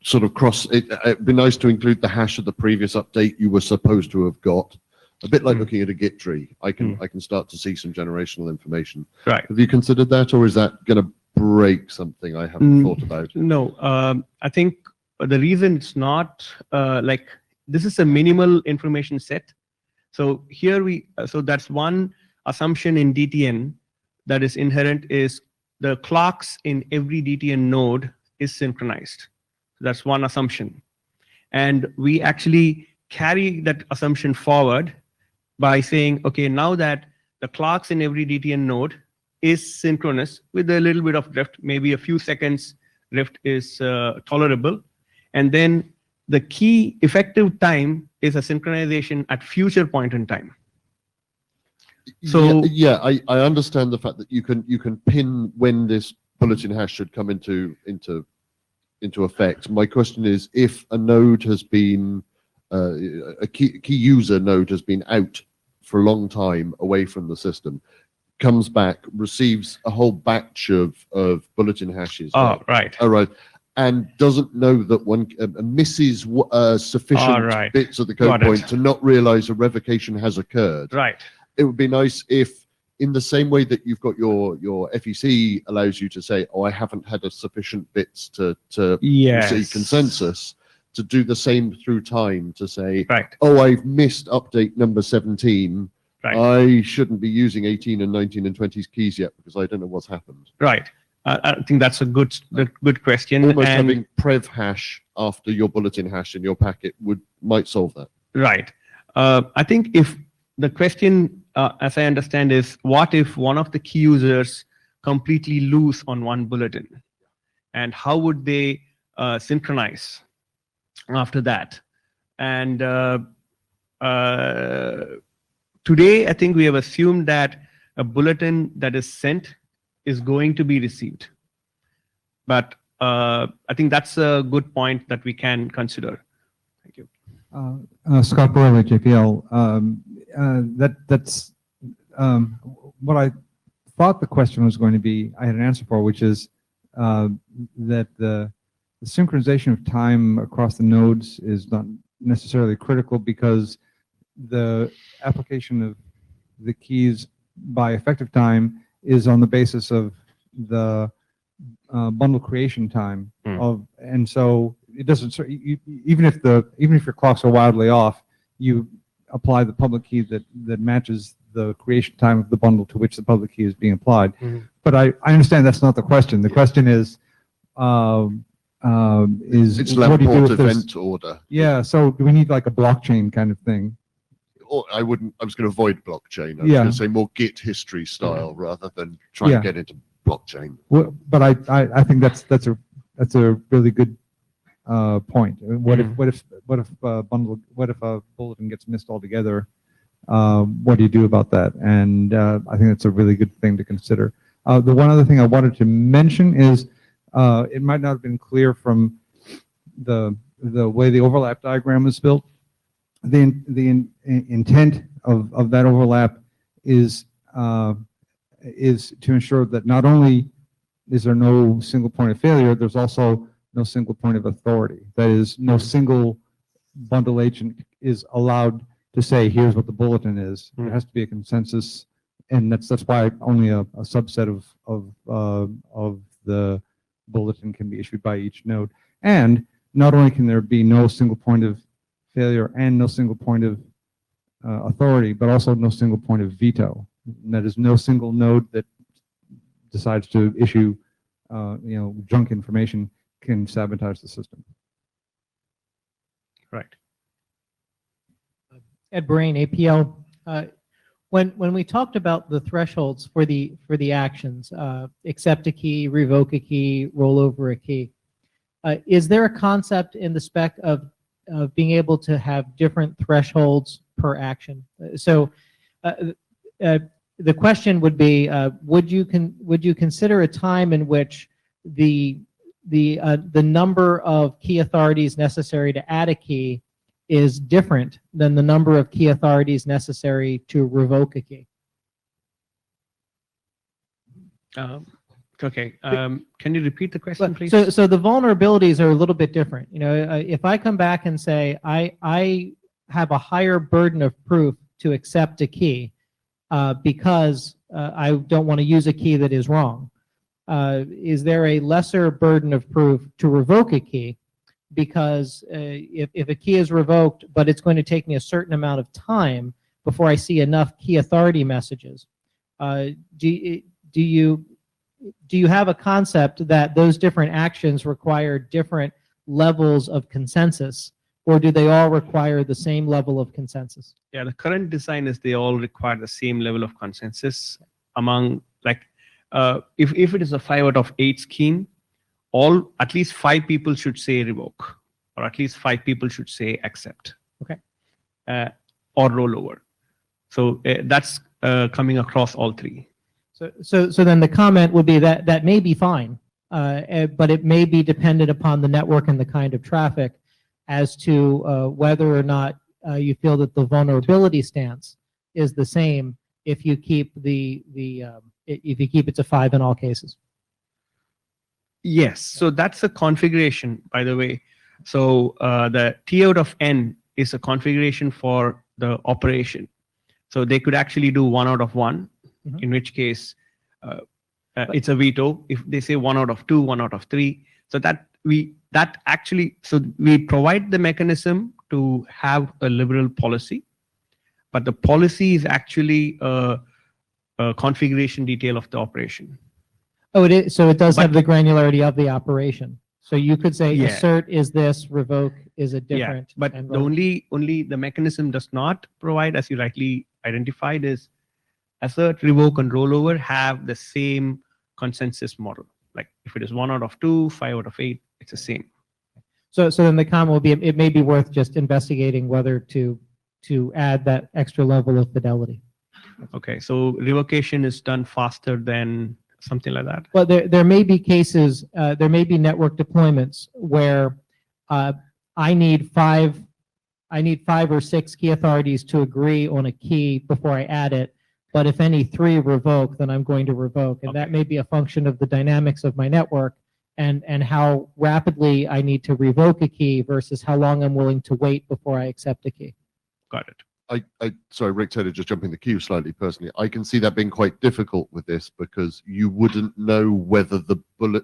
sort of cross. It'd be nice to include the hash of the previous update you were supposed to have got. A bit like looking at a Git tree. I can start to see some generational information. Right. Have you considered that, or is that going to break something I haven't thought about? No, I think the reason it's not like this is a minimal information set. So here so that's one assumption in DTN that is inherent, is the clocks in every DTN node is synchronized. That's one assumption. And we actually carry that assumption forward by saying, okay, now that the clocks in every DTN node is synchronous with a little bit of drift, maybe a few seconds drift is tolerable. And then the key effective time is a synchronization at future point in time. So yeah, I understand the fact that you can pin when this bulletin hash should come into effect. My question is, if a node has been a key user node has been out for a long time away from the system, comes back, receives a whole batch of bulletin hashes. Right. All right. And doesn't know that one misses sufficient bits of the code point to not realize a revocation has occurred. Right. It would be nice if, in the same way that you've got your FEC allows you to say, oh, I haven't had a sufficient bits to receive consensus, to do the same through time, to say, oh, I've missed update number 17. I shouldn't be using 18 and 19 and 20 keys yet because I don't know what's happened. Right. I think that's a good question. Almost having prev hash after your bulletin hash in your packet might solve that. Right. I think if the question, as I understand, is what if one of the key users completely lose on one bulletin, and how would they synchronize after that? And today, I think we have assumed that a bulletin that is sent is going to be received. But I think that's a good point that we can consider. Thank you. Scott Borley, JPL. That's what I thought the question was going to be. I had an answer for, which is that the synchronization of time across the nodes is not necessarily critical, because the application of the keys by effective time is on the basis of the bundle creation time and so it doesn't, even if your clocks are wildly off, you apply the public key that matches the creation time of the bundle to which the public key is being applied. But I understand that's not the question. The question is it's what do you do Lamport if event order. Yeah, so do we need like a blockchain kind of thing? Or I was going to avoid blockchain. I was going to say more Git history style rather than try and get into blockchain. But I think that's a really good point. I mean, what if a bulletin gets missed altogether? What do you do about that? And I think that's a really good thing to consider. The one other thing I wanted to mention is it might not have been clear from the way the overlap diagram was built. The intent of that overlap is to ensure that not only is there no single point of failure, there's also no single point of authority. That is, no single bundle agent is allowed to say, here's what the bulletin is. There has to be a consensus, and that's why only a subset of the bulletin can be issued by each node. And not only can there be no single point of failure and no single point of authority, but also no single point of veto. And that is, no single node that decides to issue junk information can sabotage the system. Right. Ed Brain, APL. When we talked about the thresholds for the actions, accept a key, revoke a key, roll over a key, is there a concept in the spec of being able to have different thresholds per action? So the question would be, would you consider a time in which the number of key authorities necessary to add a key is different than the number of key authorities necessary to revoke a key? Okay. Can you repeat the question, please? So the vulnerabilities are a little bit different. If I come back and say I have a higher burden of proof to accept a key because I don't want to use a key that is wrong, is there a lesser burden of proof to revoke a key? Because if a key is revoked, but it's going to take me a certain amount of time before I see enough key authority messages, do you have a concept that those different actions require different levels of consensus, or do they all require the same level of consensus? Yeah, the current design is they all require the same level of consensus among, like, if it is a 5 out of 8 scheme, at least 5 people should say revoke, or at least 5 people should say accept. Okay. Or roll over. So that's coming across all 3. So then the comment would be that may be fine, but it may be dependent upon the network and the kind of traffic as to whether or not you feel that the vulnerability stance is the same if you keep if you keep it to 5 in all cases. Yes, so that's a configuration, by the way. So the T out of N is a configuration for the operation. So they could actually do 1 out of 1, in which case it's a veto. If they say 1 out of 2, 1 out of 3, so we provide the mechanism to have a liberal policy, but the policy is actually a configuration detail of the operation. Oh, it is. So it does have the granularity of the operation. So you could say assert is this, revoke is a different. Yeah, but the only the mechanism does not provide, as you rightly identified, is assert, revoke, and rollover have the same consensus model. Like if it is 1 out of 2, 5 out of 8, it's the same. So then the comment will be, it may be worth just investigating whether to add that extra level of fidelity. Okay, so revocation is done faster than something like that. Well, there may be cases, there may be network deployments where I need 5 or 6 key authorities to agree on a key before I add it. But if any 3 revoke, then I'm going to revoke. And that may be a function of the dynamics of my network and how rapidly I need to revoke a key versus how long I'm willing to wait before I accept a key. Got it. Sorry, Rick Taylor, just jumping the queue slightly personally. I can see that being quite difficult with this because you wouldn't know whether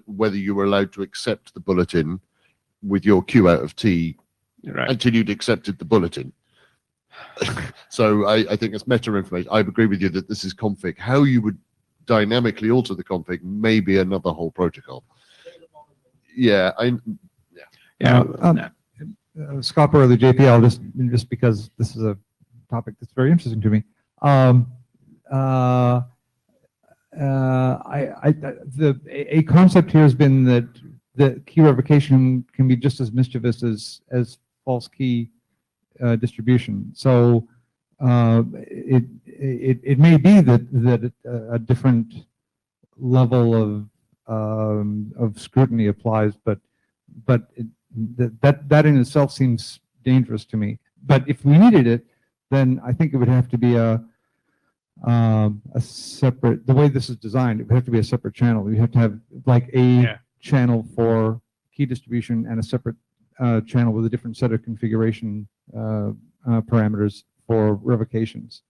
whether you were allowed to accept the bulletin with your Q out of T until you'd accepted the bulletin. So I think it's meta information. I agree with you that this is config. How you would dynamically alter the config may be another whole protocol. Yeah, Scott Burley, JPL, just because this is a topic that's very interesting to me. A concept here has been that the key revocation can be just as mischievous as false key distribution. So it may be that a different level of scrutiny applies, but that in itself seems dangerous to me. But if we needed it, then I think it would have to be a separate, the way this is designed, it would have to be a separate channel. You have to have like a channel for key distribution and a separate channel with a different set of configuration parameters for revocations.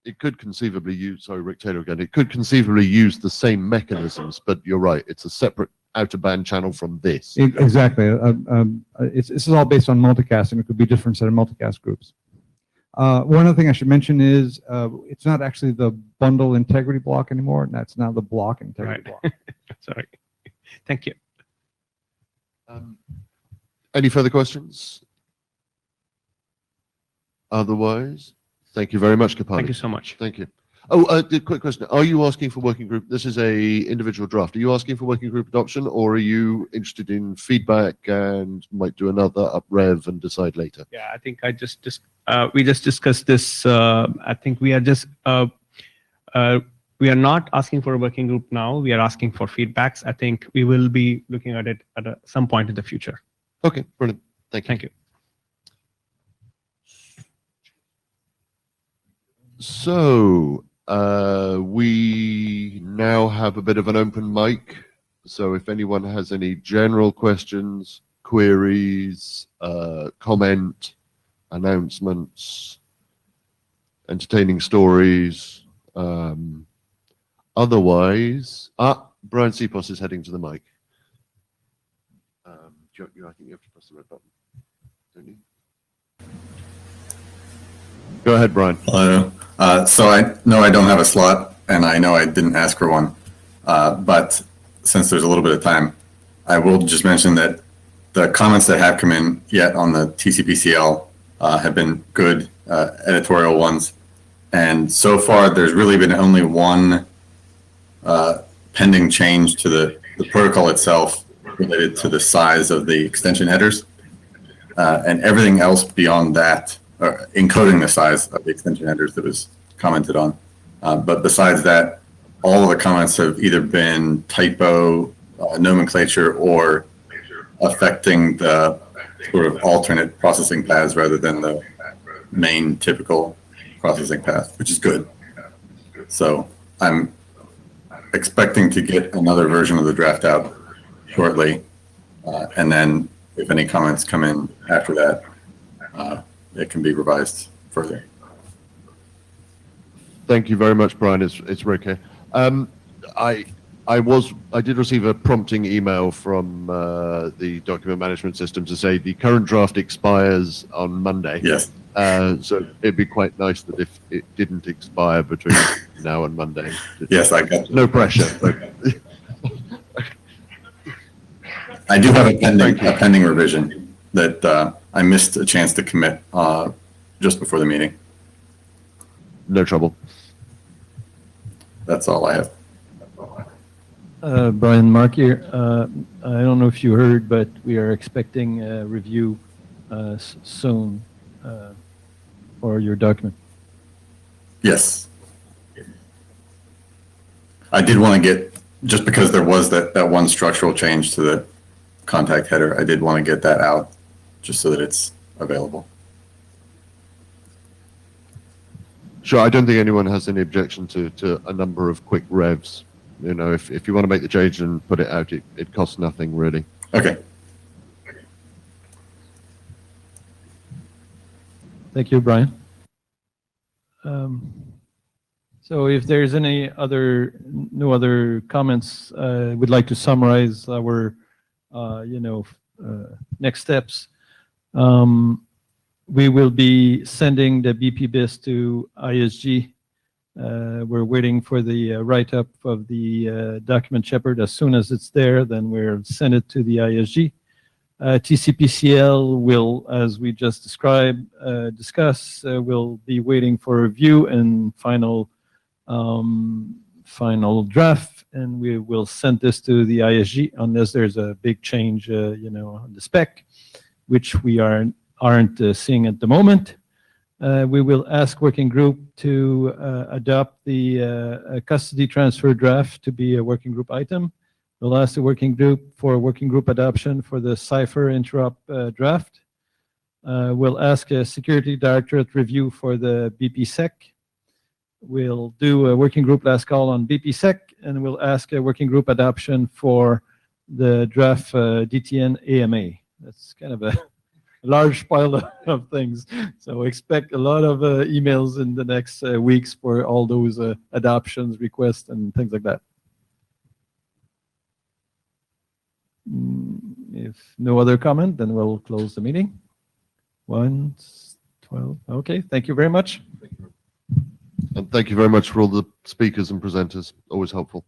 It could conceivably use, sorry, Rick Taylor again, it could conceivably use the same mechanisms, but you're right, it's a separate out-of-band channel from this. Exactly. This is all based on multicast, and it could be a different set of multicast groups. One other thing I should mention is it's not actually the bundle integrity block anymore, and that's now the block integrity block. Sorry. Thank you. Any further questions? Otherwise, thank you very much, Kapali. Thank you so much. Thank you. Oh, quick question. Are you asking for working group? This is a individual draft. Are you asking for working group adoption, or are you interested in feedback and might do another up rev and decide later? Yeah, I think we just discussed this. I think we are just we are not asking for a working group now. We are asking for feedbacks. I think we will be looking at it at some point in the future. Okay, brilliant. Thank you. Thank you. So we now have a bit of an open mic. So if anyone has any general questions, queries, comment, announcements, entertaining stories, otherwise, Brian Cepos is heading to the mic. I think you have to press the red button, don't you? Go ahead, Brian. Hello. So I know I don't have a slot, and I know I didn't ask for one, but since there's a little bit of time, I will just mention that the comments that have come in yet on the TCPCL have been good editorial ones, and so far there's really been only one pending change to the protocol itself related to the size of the extension headers, and everything else beyond that, encoding the size of the extension headers that was commented on. But besides that, all of the comments have either been typo, nomenclature, or affecting the sort of alternate processing paths rather than the main typical processing path, which is good. So I'm expecting to get another version of the draft out shortly. And then if any comments come in after that, it can be revised further. Thank you very much, Brian. It's Rick here. I did receive a prompting email from the document management system to say the current draft expires on Monday. Yes. So it'd be quite nice that if it didn't expire between now and Monday. Yes, I got no pressure. But I do have a pending revision that I missed a chance to commit just before the meeting. No trouble. That's all I have. Brian, Mark here. I don't know if you heard, but we are expecting a review soon for your document. Yes. I did want to get, just because there was that one structural change to the contact header, I did want to get that out just so that it's available. Sure, I don't think anyone has any objection to a number of quick revs. You know, if you want to make the change and put it out, it costs nothing really. Okay. Thank you, Brian. So if there's any no other comments, we'd like to summarize our, next steps. We will be sending the BP-BIS to ISG. We're waiting for the write-up of the document shepherd. As soon as it's there, then we'll send it to the ISG. TCPCL will, as we just described, will be waiting for review and final final draft, and we will send this to the ISG unless there's a big change, on the spec, which we aren't seeing at the moment. We will ask working group to adopt the custody transfer draft to be a working group item. We'll ask the working group for working group adoption for the Cipher interop draft. We'll ask a security directorate review for the BPSec. We'll do a working group last call on BPSec, and we'll ask a working group adoption for the draft DTN AMA. That's kind of a large pile of things. So expect a lot of emails in the next weeks for all those adoptions, requests, and things like that. If no other comment, then we'll close the meeting. 1:12. Okay, thank you very much. And thank you very much for all the speakers and presenters. Always helpful.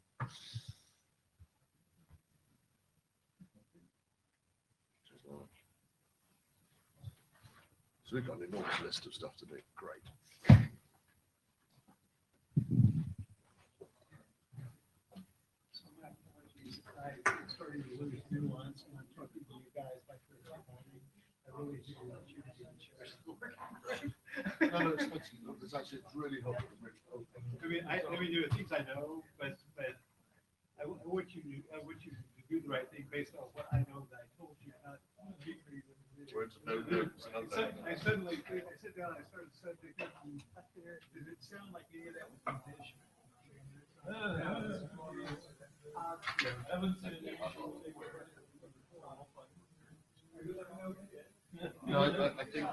So we've got an enormous list of stuff to do. Great. No, it's actually really helpful. I mean, there are things I know, but I want you to do the right thing based on what I know that I told you, not I suddenly, I sit down, I started thinking, does it sound like any of that was condition? No, I think